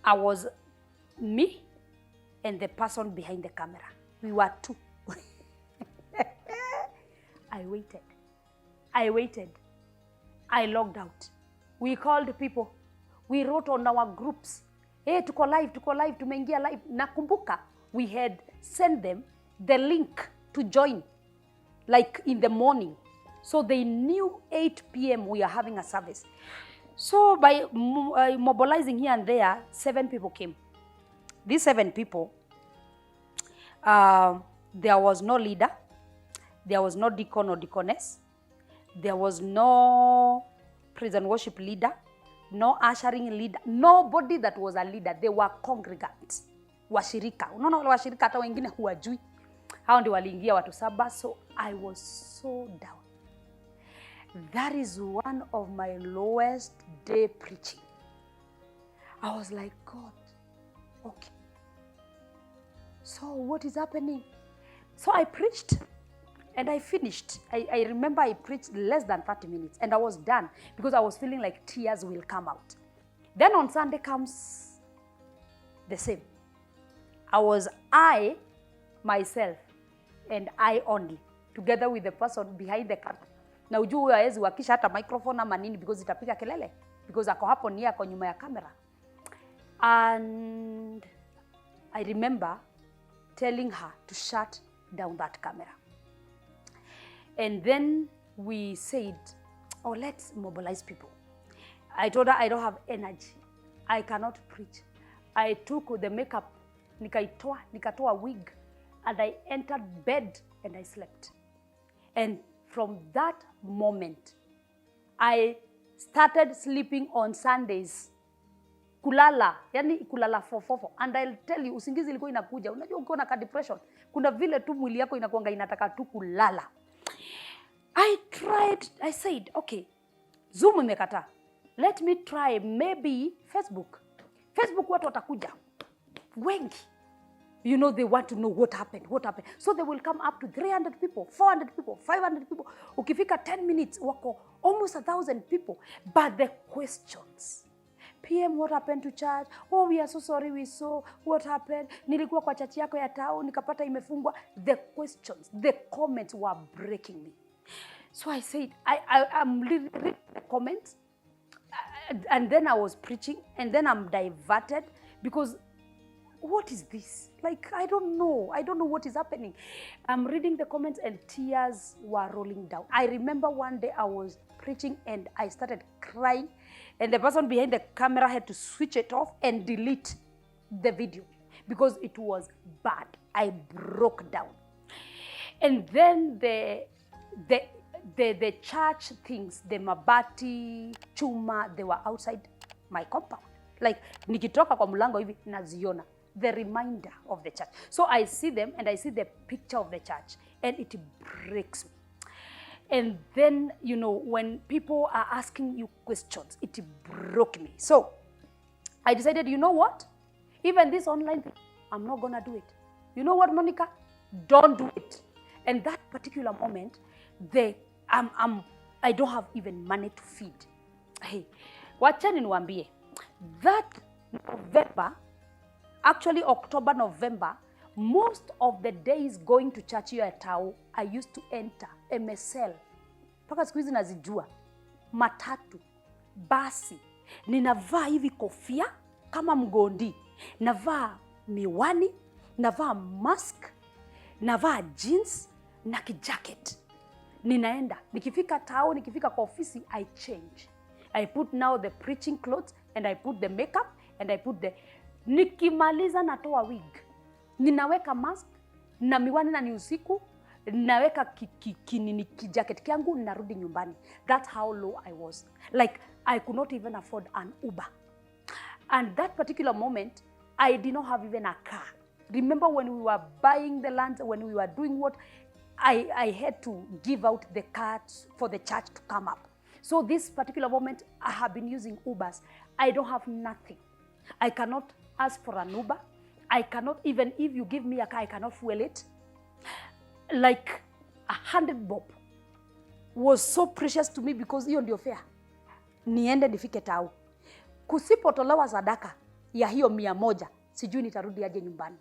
I was me and the person behind the camera. We were two. I waited. I logged out. We called people. We wrote on our groups. Hey, tuko live, tumeingia live. Nakumbuka, we had sent them the link to join, like in the morning. So they knew 8 p.m. we are having a service. So by mobilizing here and there, 7 people came. These 7 people, there was no leader, there was no deacon or deaconess, there was no praise and worship leader, no ushering leader, nobody that was a leader. They were congregants, washirika. Unaona wale washirika hata wengine huwajui. Hao ndio waliingia watu 7. So I was so down. That is one of my lowest day preaching. I was like, God, okay. So what is happening? So I preached and I finished. I remember I preached less than 30 minutes and I was done because I was feeling like tears will come out. Then on Sunday comes the same. I, myself, and I only, together with the person behind the camera. Na ujue huyo hawezi wakisha hata microphone ama nini because itapiga kelele. Because ako hapo ni ako nyuma ya kamera. And I remember telling her to shut down that camera. And then we said, oh, let's mobilize people. I told her I don't have energy. I cannot preach. I took the makeup, nikatoa wig, and I entered bed and I slept. And from that moment, I started sleeping on Sundays. kulala, yani kulala fofofo. And I'll tell you, usingizi ilikuwa inakuja. Unajua ukiwa na depression, kuna vile tu mwili yako inakuanga inataka tu kulala. I tried, I said, okay, Zoom imekataa. Let me try maybe Facebook. Facebook watu watakuja wengi. You know, they want to know what happened. So they will come up to 300 people, 400 people, 500 people. Ukifika 10 minutes, wako almost 1,000 people. But the questions, PM, what happened to church? Oh, we are so sorry, we saw what happened. Nilikuwa kwa church yako ya tao, nikapata imefungwa. The questions, the comments were breaking me. So I said, I'm reading the comments, and then I was preaching, and then I'm diverted because what is this? Like, I don't know what is happening. I'm reading the comments and tears were rolling down. I remember one day I was preaching and I started crying, and the person behind the camera had to switch it off and delete the video because it was bad. I broke down. And then the church things, the mabati, chuma, they were outside my compound. Like, nikitoka kwa mlango hivi naziona. The reminder of the church. So I see them and I see the picture of the church and it breaks me. And then, you know, when people are asking you questions, it broke me. So I decided, you know what? Even this online thing, I'm not going to do it. You know what, Monica? Don't do it. And that particular moment, I don't have even money to feed. Hey, wachani niwaambie, that November, actually October, November, most of the days going to church here at Tao, I used to enter MSL. Paka siku hizi nazijua. Matatu, basi. Ninavaa hivi kofia kama mgondi. Navaa miwani, navaa mask, navaa jeans na kijacket. Ninaenda. Nikifika Tao, nikifika kwa ofisi, I change. I put now the preaching clothes and I put the makeup and I put the... Nikimaliza natoa wig. Ninaweka mask na miwani na ni usiku. Ninaweka kijacket kiangu narudi nyumbani. That's how low I was. Like, I could not even afford an Uber. And that particular moment, I did not have even a car. Remember when we were buying the land, when we were doing what? I had to give out the cards for the church to come up. So this particular moment, I have been using Ubers. I don't have nothing. I cannot ask for an Uber. I cannot, even if you give me a car, I cannot fuel it. Like 100 bob was so precious to me because hiyo ndio fare. Niende nifike Tao. Kusipotolewa sadaka ya hiyo 100, sijui nitarudi aje nyumbani.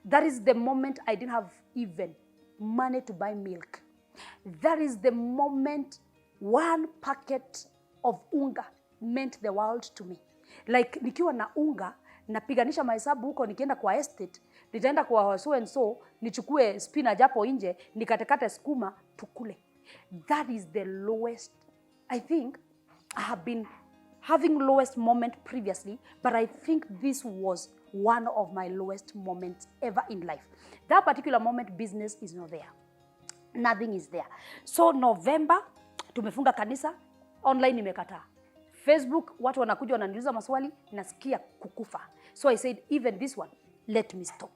That is the moment I didn't have even money to buy milk. That is the moment one packet of unga meant the world to me. Like, nikiwa na unga, napiganisha mahesabu huko, nikienda kwa estate, nitaenda kwa so and so, nichukue spinach hapo nje, nikatekate skuma, tukule. That is the lowest. I think I have been having lowest moment previously, but I think this was one of my lowest moments ever in life. That particular moment, business is not there. Nothing is there. So November, tumefunga kanisa, online imekataa. Facebook, watu wanakuja wananiuliza maswali, nasikia kukufa. So I said, even this one, let me stop.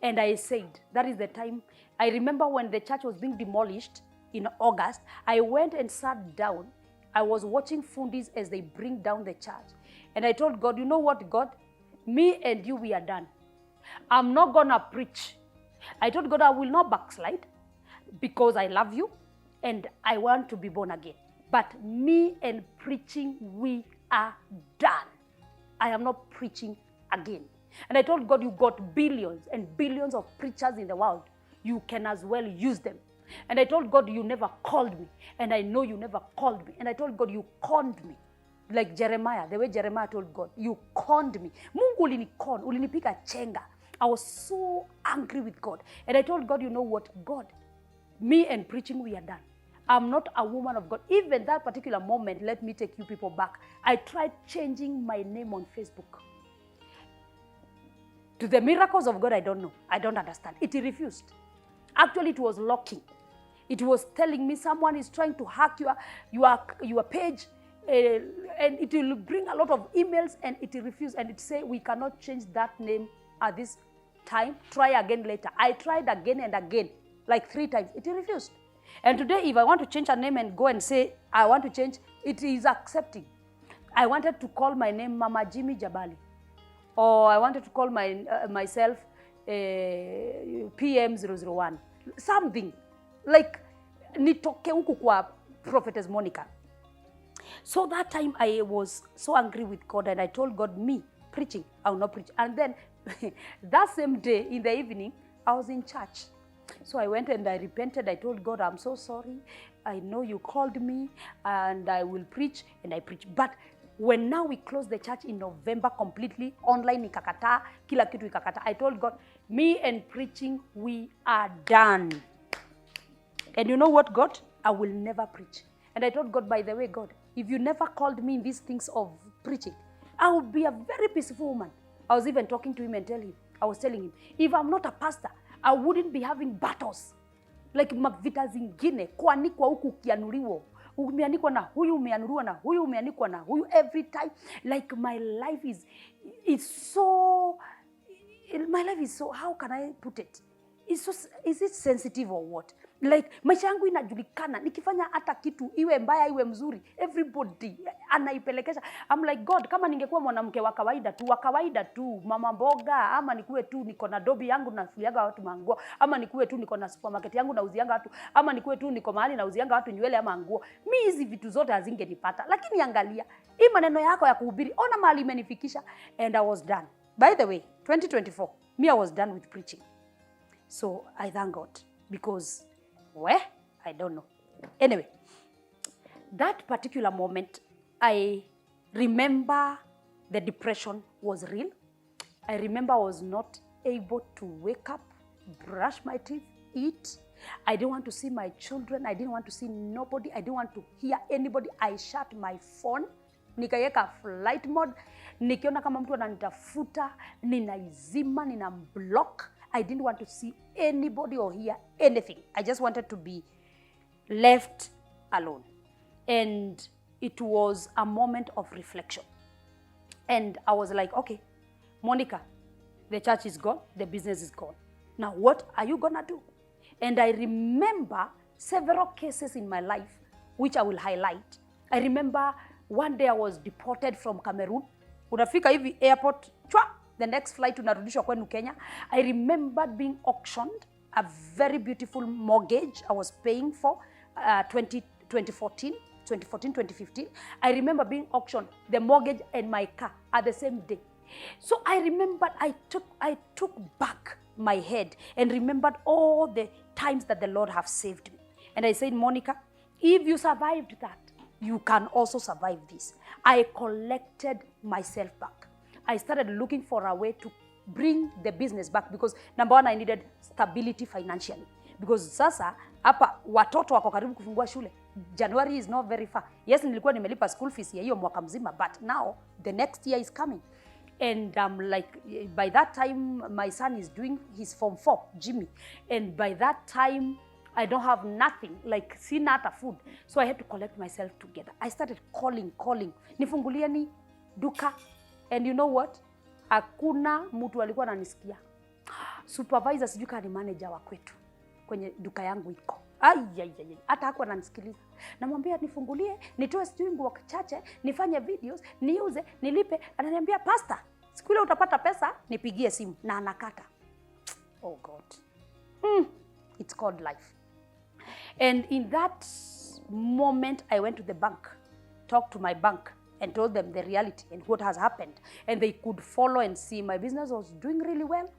And I said, that is the time. I remember when the church was being demolished in August, I went and sat down. I was watching fundis as they bring down the church. And I told God, you know what, God? Me and you, we are done. I'm not going to preach. I told God I will not backslide because I love you and I want to be born again. But me and preaching, we are done. I am not preaching again. And I told God, you got billions and billions of preachers in the world. You can as well use them. And I told God, you never called me. And I know you never called me. And I told God, you conned me. Like Jeremiah, the way Jeremiah told God, you conned me. Mungu ulinikon, ulinipika chenga. I was so angry with God. And I told God, you know what, God, me and preaching, we are done. I'm not a woman of God. Even that particular moment, let me take you people back. I tried changing my name on Facebook. To the miracles of God, I don't know. I don't understand. It refused. Actually, it was locking. It was telling me someone is trying to hack your page. and it will bring a lot of emails, and it will refuse, and it say, we cannot change that name at this time. Try again later. I tried again and again, like 3 times. It refused. And today, if I want to change a name and go and say, I want to change, it is accepting. I wanted to call my name Mama Jimmy Jabali. Or I wanted to call myself PM001. Something. Like, nitoke huku kwa Prophetess Monicah. So that time I was so angry with God, and I told God, me, preaching, I will not preach. And then that same day in the evening, I was in church. So I went and I repented. I told God, I'm so sorry. I know you called me and I will preach, and I preach. But when now we closed the church in November completely, online ikakata, kila kitu ikakata, I told God, me and preaching, we are done. And you know what, God? I will never preach. And I told God, by the way, God, if you never called me in these things of preaching, I would be a very peaceful woman. I was even talking to him and I was telling him, if I'm not a pastor, I wouldn't be having battles. Like mavita zingine, kuanikwa huku ukianuliwa. Umeanikwa na huyu, umeanuliwa na huyu, umeanikwa na huyu every time. Like my life is so, how can I put it? Is it sensitive or what? Like, maisha yangu inajulikana, nikifanya hata kitu, iwe mbaya, iwe mzuri, everybody anaipelekesha. I'm like, God, kama ningekuwa mwanamke wa kawaida tu, mama mboga, ama nikuwe tu niko na dobi yangu na fuliaga watu manguo, ama nikuwe tu niko na supermarket yangu na uzianga watu, ama nikuwe tu niko mahali na uzianga watu nywele ama nguo, mi hizi vitu zote hazingenipata. Lakini angalia, hii maneno yako ya kuhubiri, ona mahali imenifikisha. And I was done. By the way, 2024, me, I was done with preaching. So I thank God, because, well, I don't know. Anyway, that particular moment, I remember the depression was real. I remember I was not able to wake up, brush my teeth, eat. I didn't want to see my children. I didn't want to see nobody. I didn't want to hear anybody. I shut my phone. Nikaweka flight mode. Nikiona kama mtu ananitafuta, ninaizima, ninamblock. I didn't want to see anybody or hear anything. I just wanted to be left alone. And it was a moment of reflection. And I was like, okay, Monicah, the church is gone, the business is gone. Now what are you gonna do? And I remember several cases in my life, which I will highlight. I remember one day I was deported from Cameroon. Unafika hivi airport, chwa, the next flight unarudishwa kwenu Kenya. I remembered being auctioned, a very beautiful mortgage I was paying for 2014, 2015. I remember being auctioned, the mortgage and my car at the same day. So I remembered, I took back my head and remembered all the times that the Lord have saved me. And I said, Monicah, if you survived that, you can also survive this. I collected myself back. I started looking for a way to bring the business back, because number one, I needed stability financially. Because sasa, hapa watoto wako karibu kufungua shule. January is not very far. Yes, nilikuwa nimelipa school fees ya hiyo mwaka mzima, but now the next year is coming. And like, by that time, my son is doing his Form 4, Jimmy. And by that time, I don't have nothing, like sina hata food. So I had to collect myself together. I started calling. Nifungulieni duka. And you know what? Hakuna mtu alikuwa ananisikia. Supervisor sijui kama ni manager wa kwetu kwenye duka yangu iko. Hata hakuwa ananisikiliza. Namwambia nifungulie, nitoe sijui nguo chache, nifanye videos, niuze, nilipe. Ananiambia, pastor, siku ile utapata pesa, nipigie simu. Na anakata. Oh God. It's called life. And in that moment, I went to the bank, talked to my bank, and told them the reality and what has happened. And they could follow and see my business was doing really well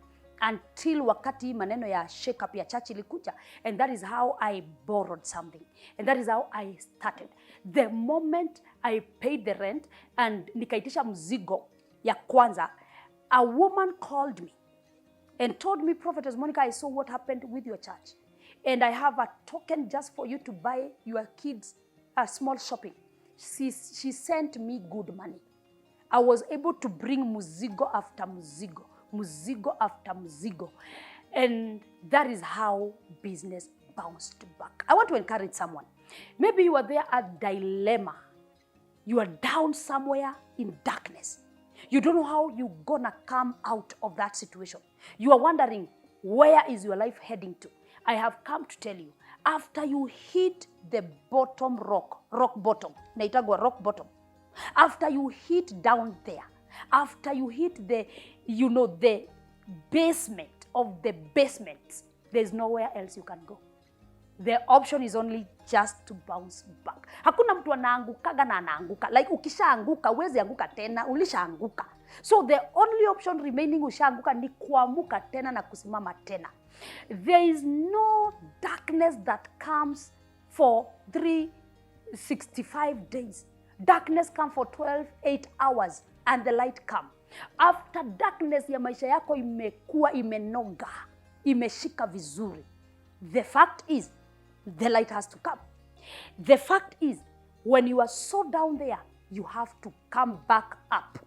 until wakati maneno ya shake up ya church ilikuja. And that is how I borrowed something. And that is how I started. The moment I paid the rent and nikaitisha mzigo ya kwanza, a woman called me and told me, Prophetess Monicah, I saw what happened with your church. And I have a token just for you to buy your kids a small shopping. She sent me good money. I was able to bring muzigo after muzigo, muzigo after muzigo. And that is how business bounced back. I want to encourage someone. Maybe you are there at dilemma. You are down somewhere in darkness. You don't know how you're gonna come out of that situation. You are wondering, where is your life heading to? I have come to tell you, after you hit the bottom rock bottom, naitagwa rock bottom, after you hit down there, after you hit the, the basement of the basements, there's nowhere else you can go. The option is only just to bounce back. Hakuna mtu anaangukaga na anaanguka. Like ukishaanguka, uwezi anguka tena, ulishaanguka. So the only option remaining ushaanguka ni kuamuka tena na kusimama tena. There is no darkness that comes for 365 days. Darkness comes for 8 hours and the light come. After darkness ya maisha yako imekuwa imenoga, imeshika vizuri. The fact is, the light has to come. The fact is, when you are so down there, you have to come back up.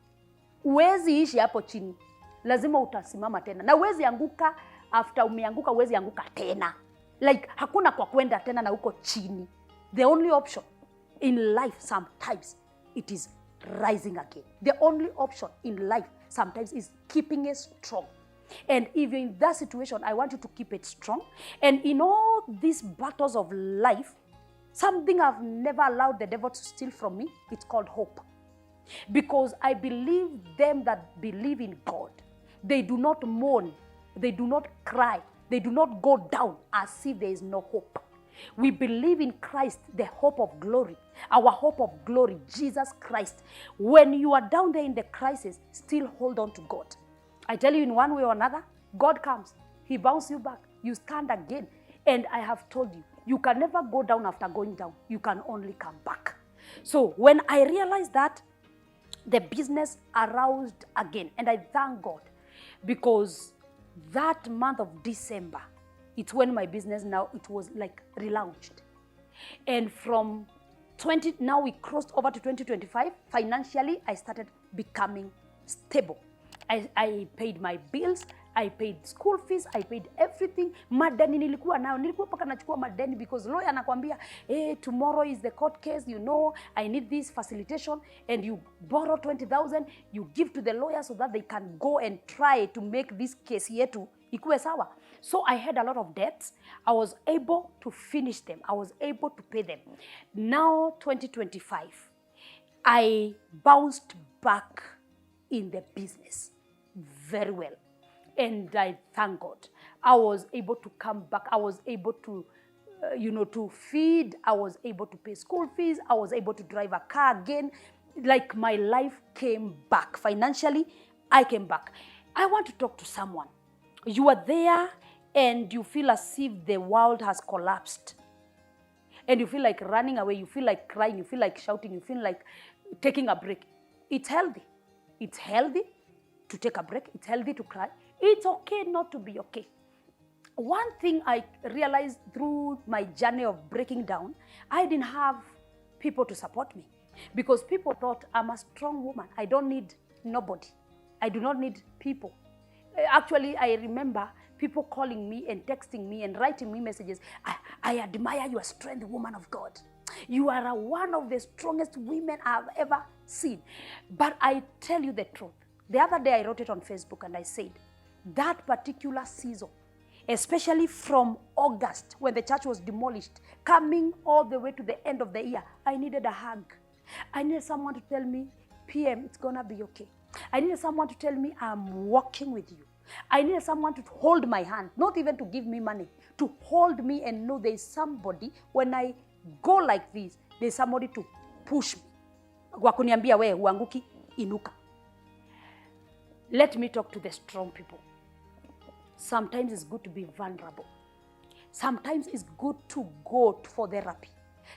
Uwezi ishi hapo chini. Lazima utasimama tena. Na uwezi anguka, after umeanguka, uwezi anguka tena. Like, hakuna kwa kwenda tena na uko chini. The only option in life sometimes, it is rising again. The only option in life sometimes is keeping it strong. And if you're in that situation, I want you to keep it strong. And in all these battles of life, something I've never allowed the devil to steal from me, it's called hope. Because I believe them that believe in God, they do not mourn, they do not cry, they do not go down as if there is no hope. We believe in Christ, the hope of glory, our hope of glory, Jesus Christ. When you are down there in the crisis, still hold on to God. I tell you, in one way or another, God comes. He bounces you back. You stand again. And I have told you, you can never go down after going down. You can only come back. So when I realized that, the business aroused again. And I thank God, because that month of December, it's when my business now, it was like relaunched. And from now we crossed over to 2025. Financially, I started becoming stable. I paid my bills, I paid school fees, I paid everything. Madeni nilikuwa nayo, nilikuwa paka nachukua madeni because lawyer anakuambia, tomorrow is the court case, I need this facilitation, and you borrow 20,000, you give to the lawyer so that they can go and try to make this case yetu ikuwe sawa. So I had a lot of debts. I was able to finish them. I was able to pay them. Now 2025, I bounced back in the business very well. And I thank God. I was able to come back. I was able to, to feed. I was able to pay school fees. I was able to drive a car again. Like, my life came back. Financially, I came back. I want to talk to someone. You are there and you feel as if the world has collapsed. And you feel like running away. You feel like crying. You feel like shouting. You feel like taking a break. It's healthy. It's healthy to take a break. It's healthy to cry. It's okay not to be okay. One thing I realized through my journey of breaking down, I didn't have people to support me, because people thought I'm a strong woman. I don't need nobody. I do not need people. Actually, I remember people calling me and texting me and writing me messages. I admire your strength, woman of God. You are one of the strongest women I've ever seen. But I tell you the truth. The other day I wrote it on Facebook and I said, that particular season, especially from August when the church was demolished, coming all the way to the end of the year, I needed a hug. I needed someone to tell me, PM, it's gonna be okay. I needed someone to tell me I'm walking with you. I needed someone to hold my hand, not even to give me money, to hold me and know there's somebody. When I go like this, there's somebody to push me. Wakuniambia we huanguki, inuka. Let me talk to the strong people. Sometimes it's good to be vulnerable. Sometimes it's good to go for therapy.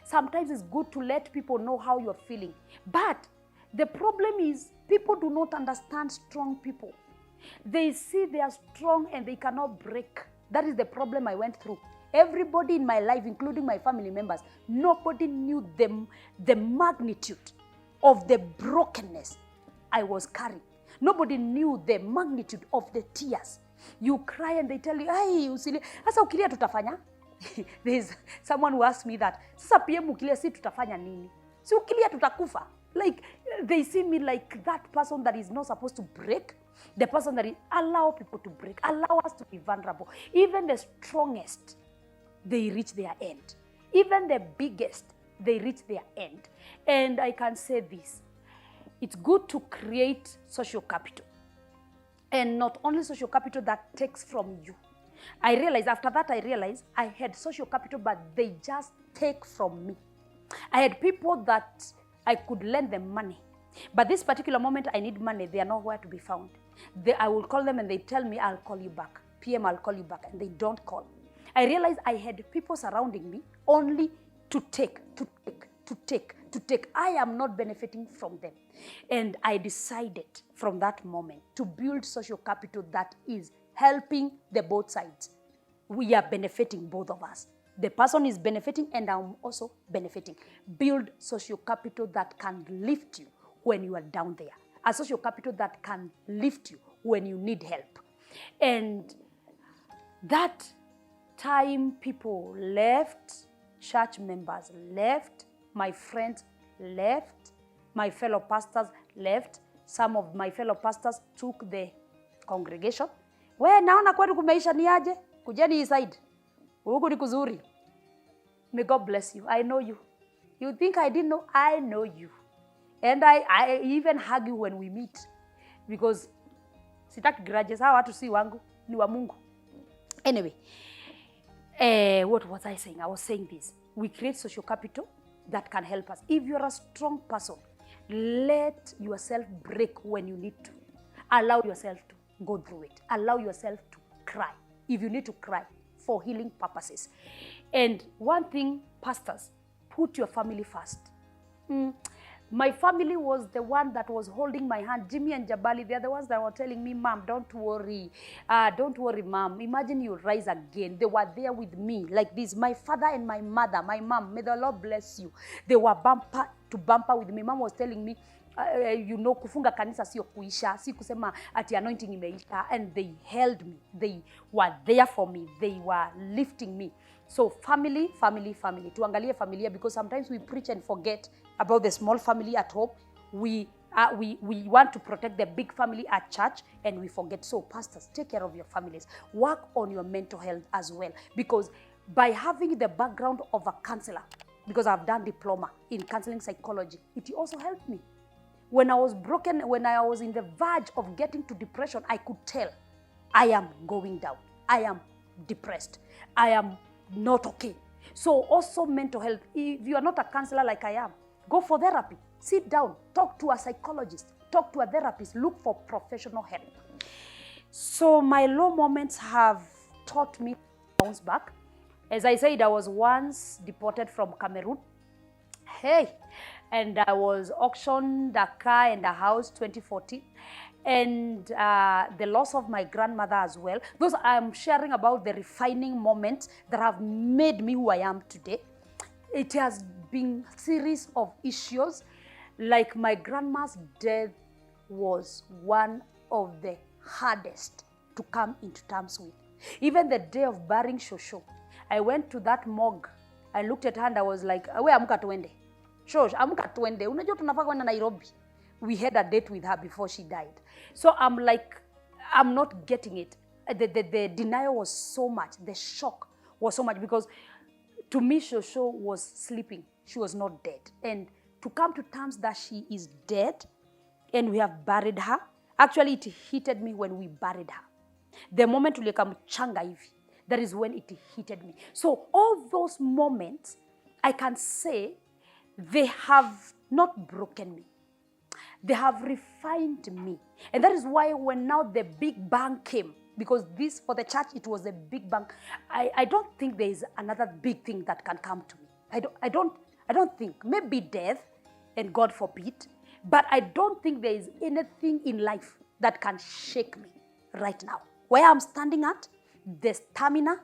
Sometimes it's good to let people know how you're feeling. But the problem is, people do not understand strong people. They see they are strong and they cannot break. That is the problem I went through. Everybody in my life, including my family members, nobody knew the magnitude of the brokenness I was carrying. Nobody knew the magnitude of the tears. You cry and they tell you, hey, usili. Sasa ukilia tutafanya? There's someone who asked me that. Sasa PM ukilia si tutafanya nini? Si ukilia tutakufa. Like, they see me like that person that is not supposed to break, the person that is, allow people to break, allow us to be vulnerable. Even the strongest, they reach their end. Even the biggest, they reach their end. And I can say this, it's good to create social capital. And not only social capital that takes from you. After that I realized I had social capital, but they just take from me. I had people that I could lend them money. But this particular moment I need money, they are nowhere to be found. I will call them and they tell me, I'll call you back. PM, I'll call you back. And they don't call. I realized I had people surrounding me only to take. I am not benefiting from them. And I decided from that moment to build social capital that is helping the both sides. We are benefiting, both of us. The person is benefiting and I'm also benefiting. Build social capital that can lift you when you are down there. A social capital that can lift you when you need help. And that time people left, church members left, my friends left, my fellow pastors left. Some of my fellow pastors took the congregation. We naona kwetu kumeisha ni aje? Kujeni hii side. Huku ni kuzuri. May God bless you. I know you. You think I didn't know? I know you. And I even hug you when we meet. Because sitaki grudges. Hawa watu si wangu. Ni wa Mungu. Anyway. What was I saying? I was saying this. We create social capital that can help us. If you're a strong person, let yourself break when you need to. Allow yourself to go through it. Allow yourself to cry. If you need to cry for healing purposes. And one thing, pastors, put your family first. My family was the one that was holding my hand. Jimmy and Jabali, they're the ones that were telling me, Mom, don't worry. Don't worry, Mom. Imagine you rise again. They were there with me like this. My father and my mother, my mom, may the Lord bless you. They were bumper to bumper with me. Mom was telling me, kufunga kanisa sio kuisha, si kusema ati anointing imeisha. And they held me. They were there for me. They were lifting me. So family. Tuangalie familia, because sometimes we preach and forget about the small family at home. We want to protect the big family at church and we forget. So pastors, take care of your families. Work on your mental health as well. Because by having the background of a counselor, because I've done diploma in counseling psychology, it also helped me. When I was broken, when I was in the verge of getting to depression, I could tell I am going down. I am depressed. I am not okay. So also mental health. If you are not a counselor like I am, go for therapy. Sit down. Talk to a psychologist. Talk to a therapist. Look for professional help. So my low moments have taught me to bounce back. As I said, I was once deported from Cameroon. And I was auctioned a car and a house 2014. And the loss of my grandmother as well. Those I'm sharing about the refining moments that have made me who I am today. It has been a series of issues. Like my grandma's death was one of the hardest to come into terms with. Even the day of burying Shosho, I went to that morgue. I looked at her and I was like, we amuka tuende. Shosh, amuka tuende. Unajua tunafaa kwenda Nairobi. We had a date with her before she died. So I'm like, I'm not getting it. The denial was so much. The shock was so much because to me, Shosho was sleeping. She was not dead. And to come to terms that she is dead and we have buried her, actually it hit me when we buried her. The moment we come changa hivi, that is when it hit me. So all those moments, I can say, they have not broken me. They have refined me. And that is why when now the big bang came, because this, for the church, it was a big bang. I don't think there is another big thing that can come to me. I don't think. Maybe death, and God forbid. But I don't think there is anything in life that can shake me right now. Where I'm standing at, the stamina,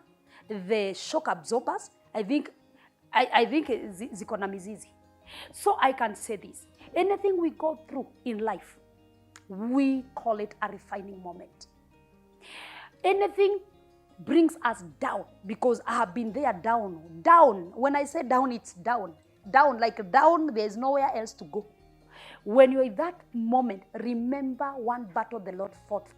the shock absorbers, I think ziko na mizizi. So I can say this. Anything we go through in life, we call it a refining moment. Anything brings us down, because I have been there down. When I say down, it's down. Like down, there's nowhere else to go. When you're in that moment, remember one battle the Lord fought.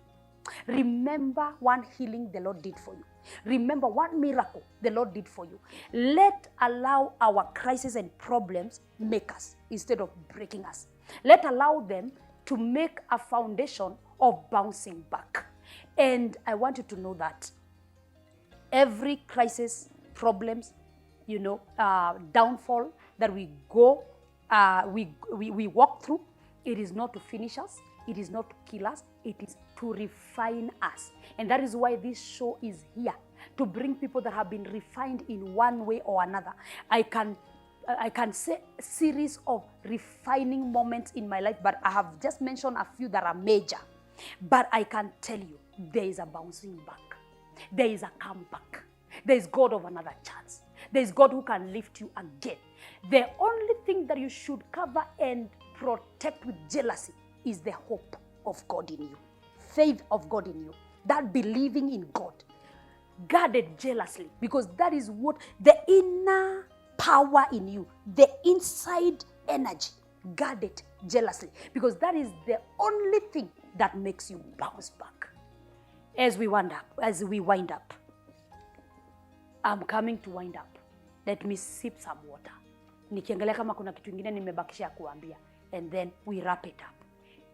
Remember one healing the Lord did for you. Remember one miracle the Lord did for you. Let allow our crises and problems make us instead of breaking us. Let allow them to make a foundation of bouncing back. And I want you to know that every crisis, problems, downfall that we go, we walk through, it is not to finish us, it is not to kill us, it is to refine us. And that is why this show is here, to bring people that have been refined in one way or another. I can say a series of refining moments in my life, but I have just mentioned a few that are major. But I can tell you, there is a bouncing back. There is a comeback. There is God of another chance. There is God who can lift you again. The only thing that you should cover and protect with jealousy is the hope of God in you, faith of God in you, that believing in God. Guard it jealously, because that is what the inner power in you, the inside energy. Guard it jealously, because that is the only thing that makes you bounce back. As we wind up, I'm coming to wind up. Let me sip some water. Nikiangalia kama kuna kitu kingine nimebakisha kuambia, and then we wrap it up.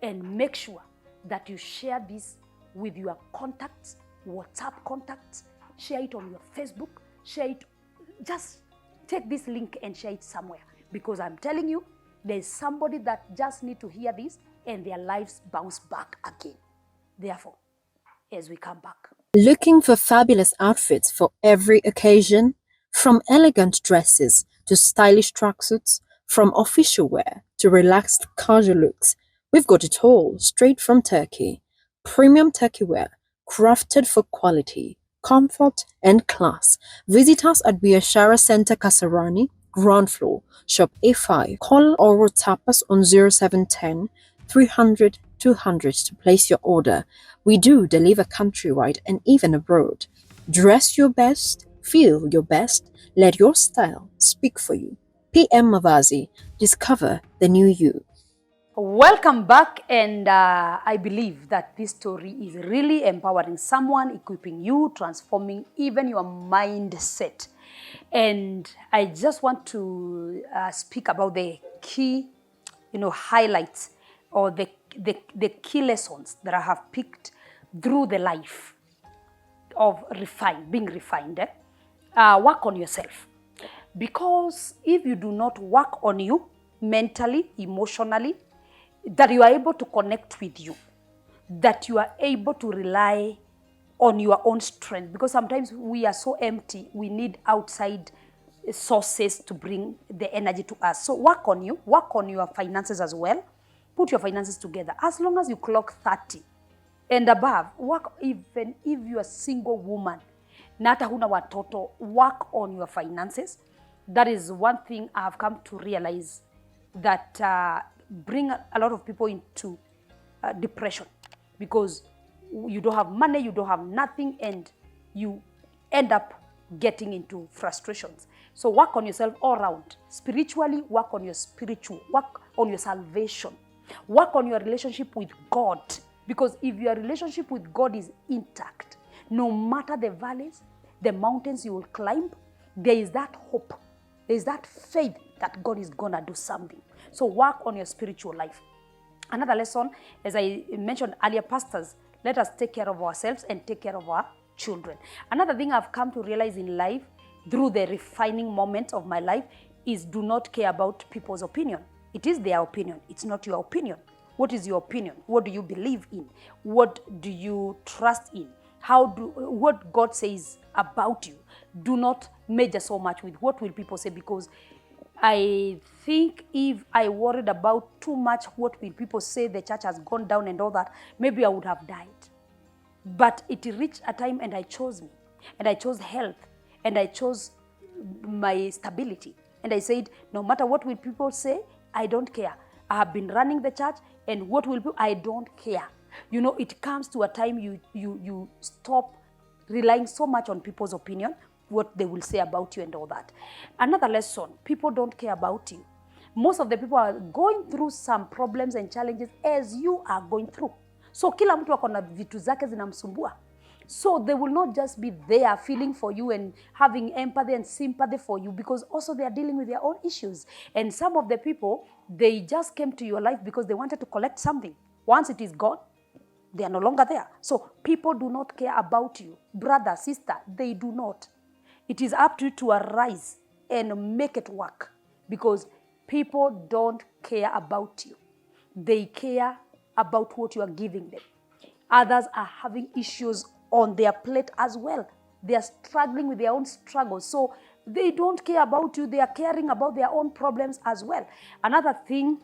And make sure that you share this with your contacts, WhatsApp contacts, share it on your Facebook, share it. Just take this link and share it somewhere, because I'm telling you, there's somebody that just need to hear this and their lives bounce back again. Therefore, as we come back. Looking for fabulous outfits for every occasion? From elegant dresses to stylish tracksuits, from official wear to relaxed casual looks, we've got it all straight from Turkey. Premium Turkey wear, crafted for quality, comfort, and class. Visit us at Biashara Center Kasarani, ground floor, shop A5. Call or WhatsApp us on 0710 300 200 to place your order. We do deliver countrywide and even abroad. Dress your best, feel your best, let your style speak for you. PM Mavazi, discover the new you. Welcome back, and I believe that this story is really empowering someone, equipping you, transforming even your mindset. And I just want to speak about the key, highlights or the key lessons that I have picked through the life of being refined. Work on yourself. Because if you do not work on you mentally, emotionally, that you are able to connect with you, that you are able to rely on your own strength, because sometimes we are so empty, we need outside sources to bring the energy to us. So work on you, work on your finances as well. Put your finances together. As long as you clock 30 and above, work. Even if you are a single woman, na hata huna watoto, work on your finances. That is one thing I have come to realize that bring a lot of people into depression, because you don't have money, you don't have nothing, and you end up getting into frustrations. So work on yourself all around. Spiritually, work on your spiritual, work on your salvation, work on your relationship with God, because if your relationship with God is intact, no matter the valleys, the mountains you will climb, there is that hope, there is that faith that God is gonna do something. So work on your spiritual life. Another lesson, as I mentioned earlier, pastors, let us take care of ourselves and take care of our children. Another thing I've come to realize in life, through the refining moments of my life, is do not care about people's opinion. It is their opinion. It's not your opinion. What is your opinion? What do you believe in? What do you trust in? What God says about you? Do not major so much with what will people say, because I think if I worried about too much what will people say, the church has gone down and all that, maybe I would have died. But it reached a time and I chose me, and I chose health, and I chose my stability. And I said, no matter what will people say, I don't care. I have been running the church, and what will people, I don't care. It comes to a time you stop relying so much on people's opinion, what they will say about you and all that. Another lesson, people don't care about you. Most of the people are going through some problems and challenges as you are going through. So kila mtu ako na vitu zake zinamsumbua. So they will not just be there feeling for you and having empathy and sympathy for you, because also they are dealing with their own issues. And some of the people, they just came to your life because they wanted to collect something. Once it is gone, they are no longer there. So people do not care about you. Brother, sister, they do not. It is up to you to arise and make it work, because people don't care about you. They care about what you are giving them. Others are having issues on their plate as well. They are struggling with their own struggles. So they don't care about you. They are caring about their own problems as well. Another thing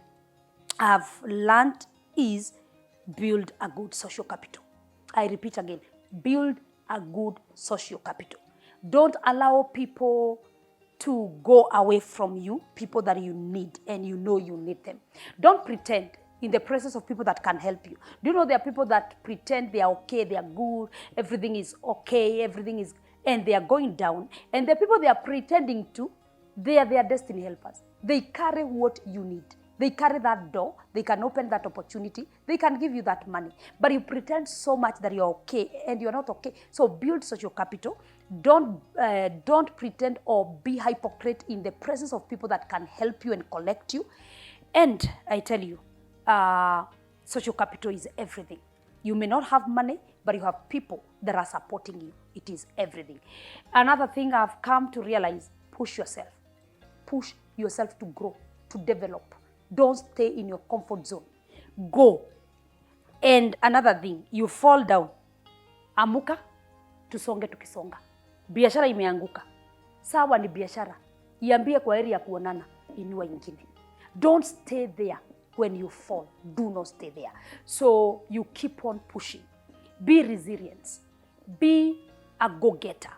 I've learned is build a good social capital. I repeat again, build a good social capital. Don't allow people to go away from you, people that you need and you know you need them. Don't pretend in the presence of people that can help you. Do you know there are people that pretend they are okay, they are good, everything is okay, everything is, and they are going down. And the people they are pretending to, they are their destiny helpers. They carry what you need. They carry that door. They can open that opportunity. They can give you that money. But you pretend so much that you're okay and you're not okay. So build social capital. Don't pretend or be hypocrite in the presence of people that can help you and collect you. And I tell you, social capital is everything. You may not have money, but you have people that are supporting you. It is everything. Another thing I've come to realize, push yourself. Push yourself to grow, to develop. Don't stay in your comfort zone. Go. And another thing, you fall down. Amuka, tusonge tukisonga. Biashara imeanguka. Sawa ni biashara. Iambie kwa heri ya kuonana, inua ingine. Don't stay there when you fall. Do not stay there. So you keep on pushing. Be resilient. Be a go-getter.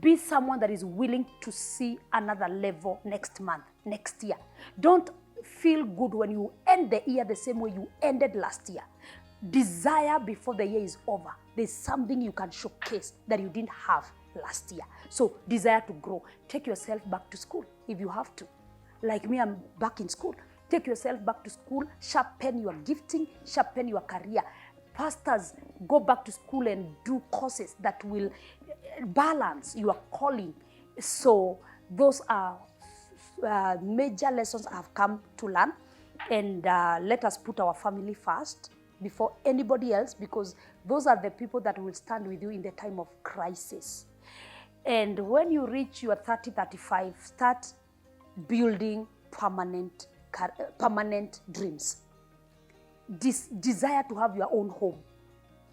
Be someone that is willing to see another level next month, next year. Don't feel good when you end the year the same way you ended last year. Desire before the year is over. There's something you can showcase that you didn't have last year. So desire to grow. Take yourself back to school if you have to. Like me, I'm back in school. Take yourself back to school. Sharpen your gifting. Sharpen your career. Pastors, go back to school and do courses that will balance your calling. So those are major lessons I've come to learn. And let us put our family first before anybody else, because those are the people that will stand with you in the time of crisis. And when you reach your 30, 35, start building permanent dreams. Desire to have your own home,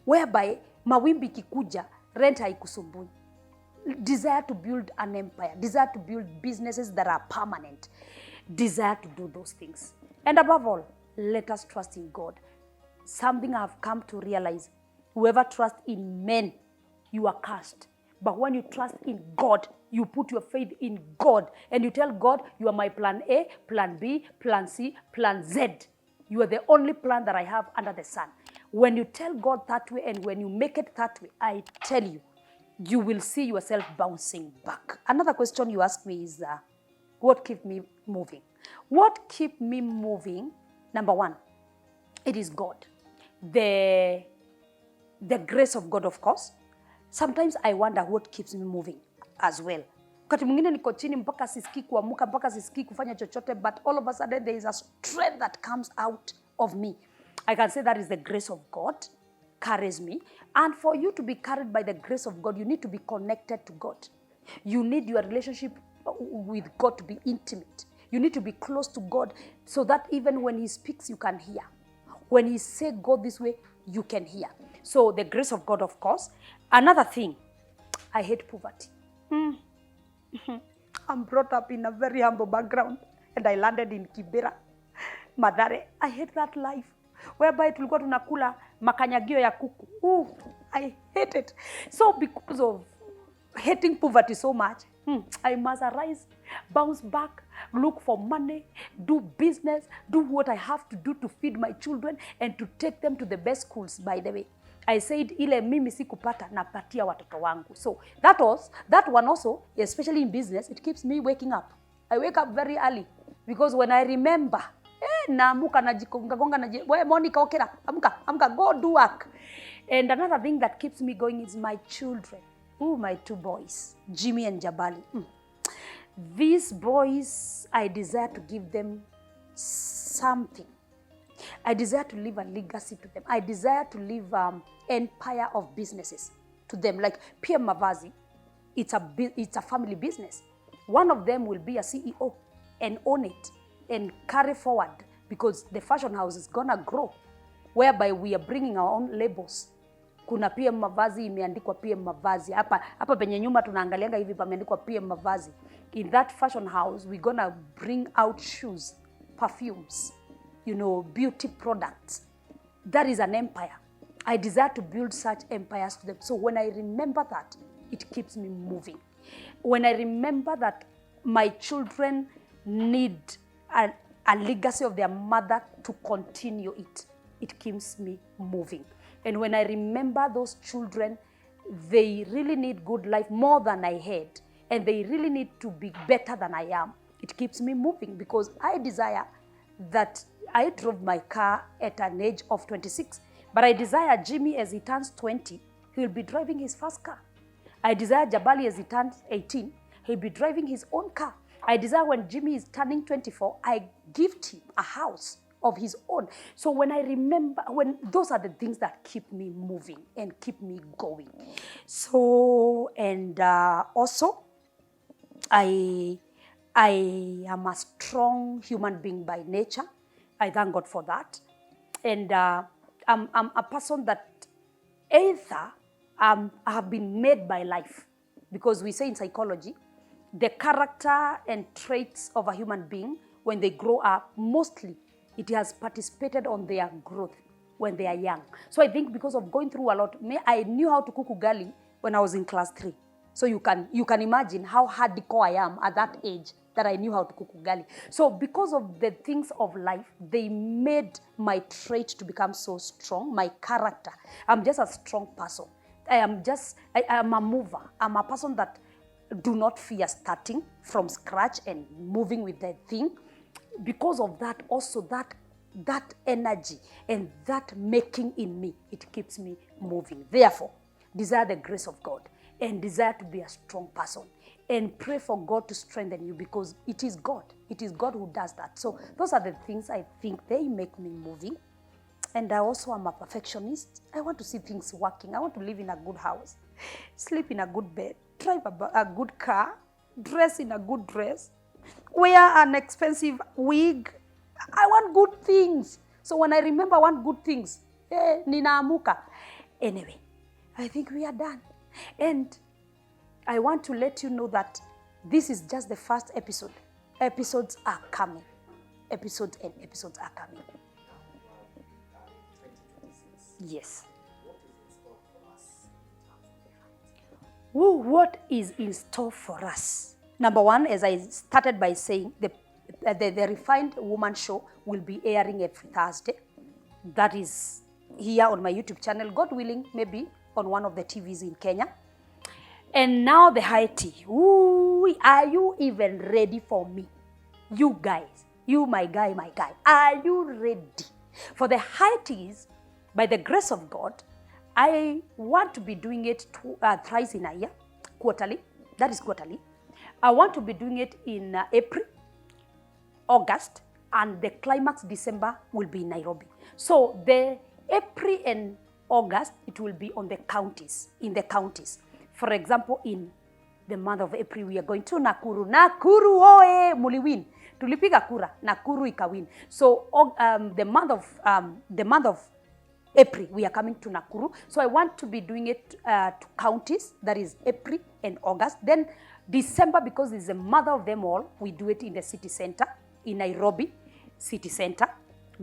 whereby mawimbi kikuja, rent haikusumbui. Desire to build an empire. Desire to build businesses that are permanent. Desire to do those things. And above all, let us trust in God. Something I've come to realize, whoever trusts in men, you are cursed. But when you trust in God, you put your faith in God and you tell God, you are my plan A, plan B, plan C, plan Z. You are the only plan that I have under the sun. When you tell God that way and when you make it that way, I tell you, you will see yourself bouncing back. Another question you ask me is, what keeps me moving? What keeps me moving? Number one, it is God. The grace of God, of course. Sometimes I wonder what keeps me moving as well. Wakati mwingine niko chini mpaka sisikii kuamuka, mpaka sisikii kufanya chochote, but all of a sudden there is a strength that comes out of me. I can say that is the grace of God carries me. And for you to be carried by the grace of God, you need to be connected to God. You need your relationship with God to be intimate. You need to be close to God so that even when He speaks, you can hear. When He says go this way, you can hear. So the grace of God, of course. Another thing, I hate poverty. I'm brought up in a very humble background and I landed in Kibera, Mathare. I hate that life whereby tulikuwa tunakula makanyagio ya kuku. I hate it. So because of hating poverty so much, I must arise, bounce back, look for money, do business, do what I have to do to feed my children and to take them to the best schools, by the way. I said, ile mimi sikupata napatia watoto wangu. So that one also, especially in business, it keeps me waking up. I wake up very early Because when I remember, naamuka najigonga we Monica, okera, amka, go do work. And another thing that keeps me going is my children. My 2 boys, Jimmy and Jabali. These boys, I desire to give them something. I desire to leave a legacy to them. I desire to leave empire of businesses to them. Like PM Mavazi, it's a family business. One of them will be a CEO and own it and carry forward, because the fashion house is gonna grow, whereby we are bringing our own labels. Kuna PM Mavazi imeandikwa PM Mavazi. Hapa penye nyuma tunaangalianga hivi pameandikwa PM Mavazi. In that fashion house, we're gonna bring out shoes, perfumes, beauty products. That is an empire. I desire to build such empires to them. So when I remember that, it keeps me moving. When I remember that my children need a legacy of their mother to continue it, it keeps me moving. And when I remember those children, they really need good life more than I had, and they really need to be better than I am, it keeps me moving, because I desire that I drove my car at an age of 26, but I desire Jimmy, as he turns 20, he will be driving his first car. I desire Jabali, as he turns 18, he'll be driving his own car. I desire when Jimmy is turning 24, I gift him a house of his own. So when I remember, those are the things that keep me moving and keep me going. So, and also, I am a strong human being by nature. I thank God for that. And I'm a person that either I have been made by life, because we say in psychology, the character and traits of a human being, when they grow up, mostly it has participated on their growth when they are young. So I think because of going through a lot, I knew how to cook ugali when I was in class 3. So you can imagine how hardcore I am at that age, that I knew how to cook ugali. So because of the things of life, they made my trait to become so strong, my character. I'm just a strong person. I am a mover. I'm a person that do not fear starting from scratch and moving with the thing. Because of that, also that energy and that making in me, it keeps me moving. Therefore, desire the grace of God and desire to be a strong person and pray for God to strengthen you, because it is God. It is God who does that. So those are the things I think they make me moving. And I also am a perfectionist. I want to see things working. I want to live in a good house, sleep in a good bed, drive a good car, dress in a good dress, wear an expensive wig. I want good things. So when I remember I want good things, ninaamuka. Anyway, I think we are done. And I want to let you know that this is just the first episode. Episodes are coming. Episodes are coming. Yes. What is in store for us? Number one, as I started by saying, the Refined Woman Show will be airing every Thursday. That is here on my YouTube channel, God willing, maybe on one of the TVs in Kenya. And now the high tea. Are you even ready for me? You guys, you my guy, are you ready? For the high teas, by the grace of God, I want to be doing it thrice in a year, quarterly. That is quarterly. I want to be doing it in April, August, and the climax December will be in Nairobi. So the April and August, it will be on the counties, in the counties. For example, in the month of April, we are going to Nakuru. Nakuru, oe, muliwin. Tulipiga kura, Nakuru ikawin. So the month of April, we are coming to Nakuru. So I want to be doing it to counties, that is April and August. Then December, because it's the mother of them all, we do it in the city center, in Nairobi city center,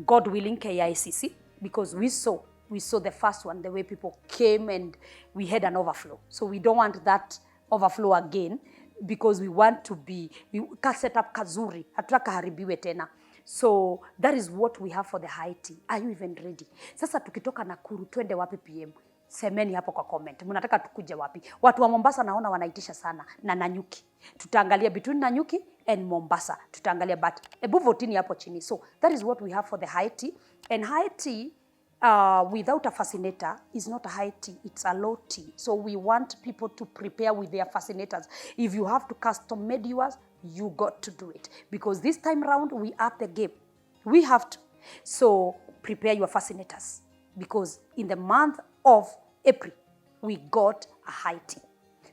God willing, KICC, because we saw the first one, the way people came and we had an overflow. So we don't want that overflow again, because we want to be, we can set up kazuri, hatutaka haribiwe tena. So that is what we have for the high tea. Are you even ready? Sasa tukitoka Nakuru, twende wapi PM? Semeni hapo kwa comment. Mnataka tukuje wapi? Watu wa Mombasa naona wanaitisha sana na Nanyuki. Tutaangalia between Nanyuki and Mombasa. Tutaangalia, but ebu votini hapo chini. So that is what we have for the high tea. And high tea, without a fascinator is not a high tea, it's a low tea. So we want people to prepare with their fascinators. If you have to custom made yours, you got to do it. Because this time round, we up the game. We have to. So prepare your fascinators. Because in the month of April, we got a high tea.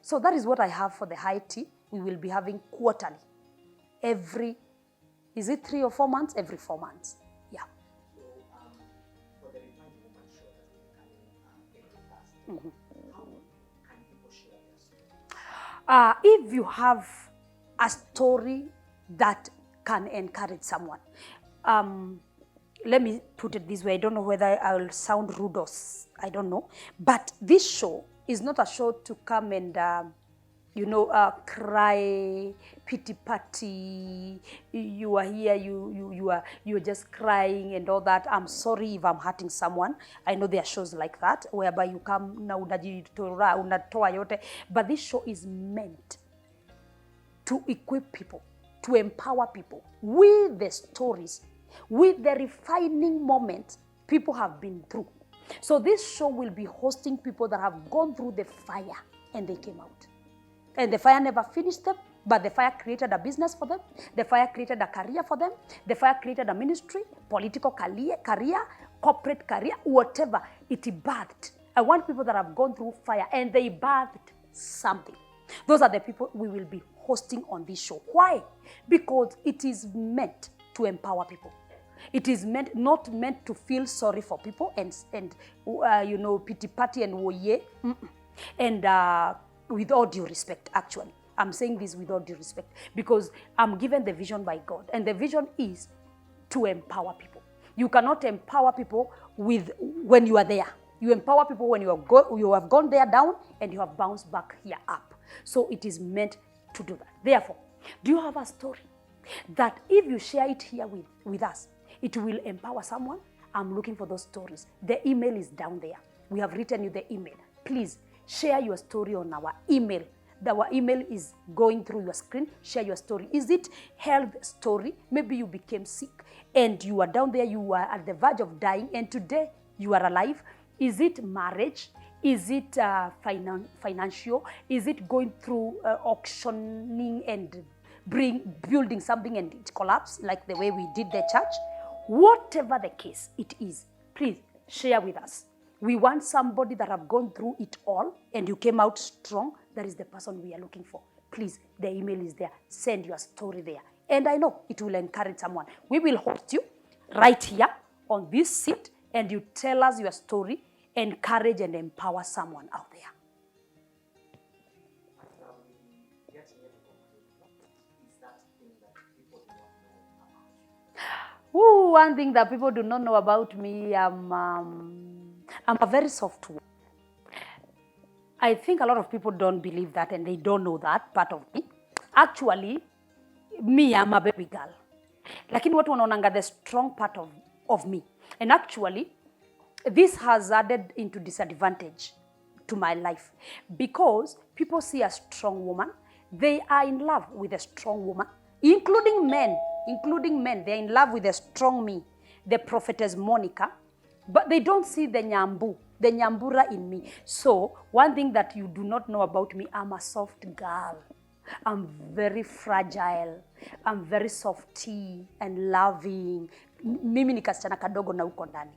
So that is what I have for the high tea. We will be having quarterly. Is it 3 or 4 months? Every 4 months. Yeah. For the Refined Woman show that will be coming every Thursday, how can people share their story? If you have a story that can encourage someone, let me put it this way. I don't know whether I will sound rude or I don't know. But this show is not a show to come and, cry, pity party. You are here, you're just crying and all that. I'm sorry if I'm hurting someone. I know there are shows like that whereby you come na unatoa yote. But this show is meant to equip people, to empower people with the stories, with the refining moments people have been through. So this show will be hosting people that have gone through the fire and they came out. And the fire never finished them, but the fire created a business for them. The fire created a career for them. The fire created a ministry, political career, corporate career, whatever it birthed. I want people that have gone through fire and they birthed something. Those are the people we will be hosting on this show. Why? Because it is meant to empower people. It is not meant to feel sorry for people and pity party and woye. And with all due respect, actually, I'm saying this with all due respect because I'm given the vision by God, and the vision is to empower people. You cannot empower people when you are there. You empower people when you have gone there down and you have bounced back here up. So it is meant to do that. Therefore, do you have a story that if you share it here with us, it will empower someone? I'm looking for those stories. The email is down there. We have written you the email. Please share your story on our email. Our email is going through your screen. Share your story. Is it health story? Maybe you became sick and you are down there, you are at the verge of dying, and today you are alive. Is it marriage? Is it financial? Is it going through auctioning and building something and it collapsed like the way we did the church? Whatever the case it is, please share with us. We want somebody that have gone through it all and you came out strong. That is the person we are looking for. Please, the email is there. Send your story there. And I know it will encourage someone. We will host you right here on this seat and you tell us your story, encourage and empower someone out there. One thing that people do not know about me, I'm a very soft woman. I think a lot of people don't believe that and they don't know that part of me. Actually, me, I'm a baby girl. Lakini watu wanaonanga the strong part of me. And actually, this has added into disadvantage to my life because people see a strong woman. They are in love with a strong woman, including men. They're in love with a strong me, the Prophetess Monicah. But they don't see the nyambura in me. So one thing that you do not know about me, I'm a soft girl. I'm very fragile. I'm very softy and loving. Mimi ni kasichana kadogo na uko ndani.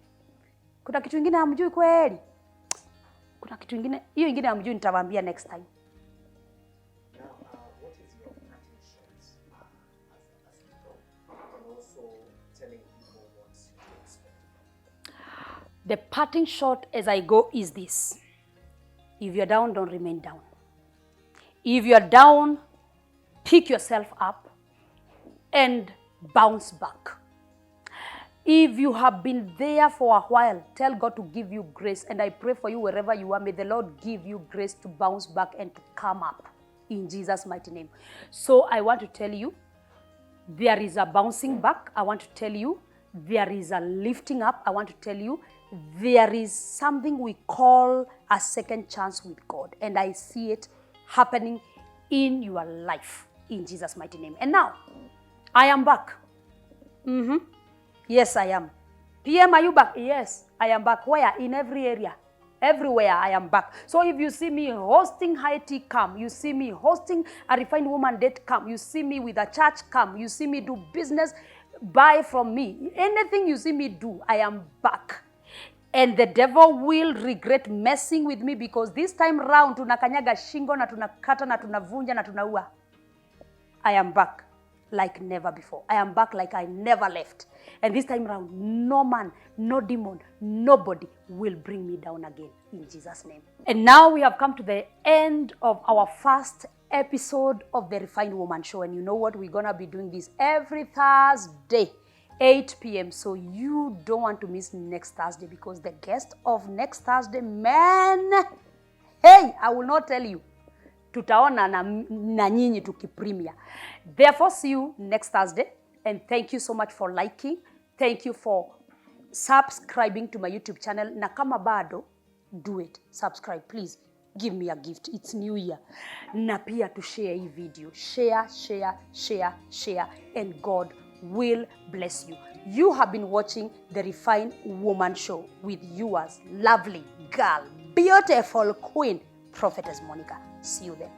Kuna kitu ingine hamjui kweli? Kuna kitu ingine, hiyo ingine hamjui nitawaambia next time. Now, what is your parting shots as you go? And also telling people what to expect. The parting shot as I go is this. If you're down, don't remain down. If you're down, pick yourself up and bounce back. If you have been there for a while, tell God to give you grace. And I pray for you wherever you are. May the Lord give you grace to bounce back and to come up in Jesus' mighty name. So I want to tell you, there is a bouncing back. I want to tell you, there is a lifting up. I want to tell you, there is something we call a second chance with God. And I see it happening in your life. in Jesus' mighty name. And now, I am back. Yes, I am. PM, are you back? Yes, I am back. Where? In every area. Everywhere I am back. So if you see me hosting high tea, come. You see me hosting a refined woman date, come. You see me with a church, come. You see me do business, buy from me. Anything you see me do, I am back. And the devil will regret messing with me, because this time round tunakanyaga shingo na tunakata na tunavunja na tunaua. I am back like never before. I am back like I never left. And this time around, no man, no demon, nobody will bring me down again, in Jesus' name. And now we have come to the end of our first episode of the Refined Woman Show. And you know what? We're going to be doing this every Thursday, 8 p.m. So you don't want to miss next Thursday, because the guest of next Thursday, man, hey, I will not tell you. Tutaona na nyinyi tukipremia. Therefore, see you next Thursday. And thank you so much for liking. Thank you for subscribing to my YouTube channel. Na kama bado, do it. Subscribe, please. Give me a gift. It's New Year. Na pia to share hii video. Share. And God will bless you. You have been watching the Refined Woman Show with yours, lovely girl, beautiful queen, Prophetess Monicah. See you there.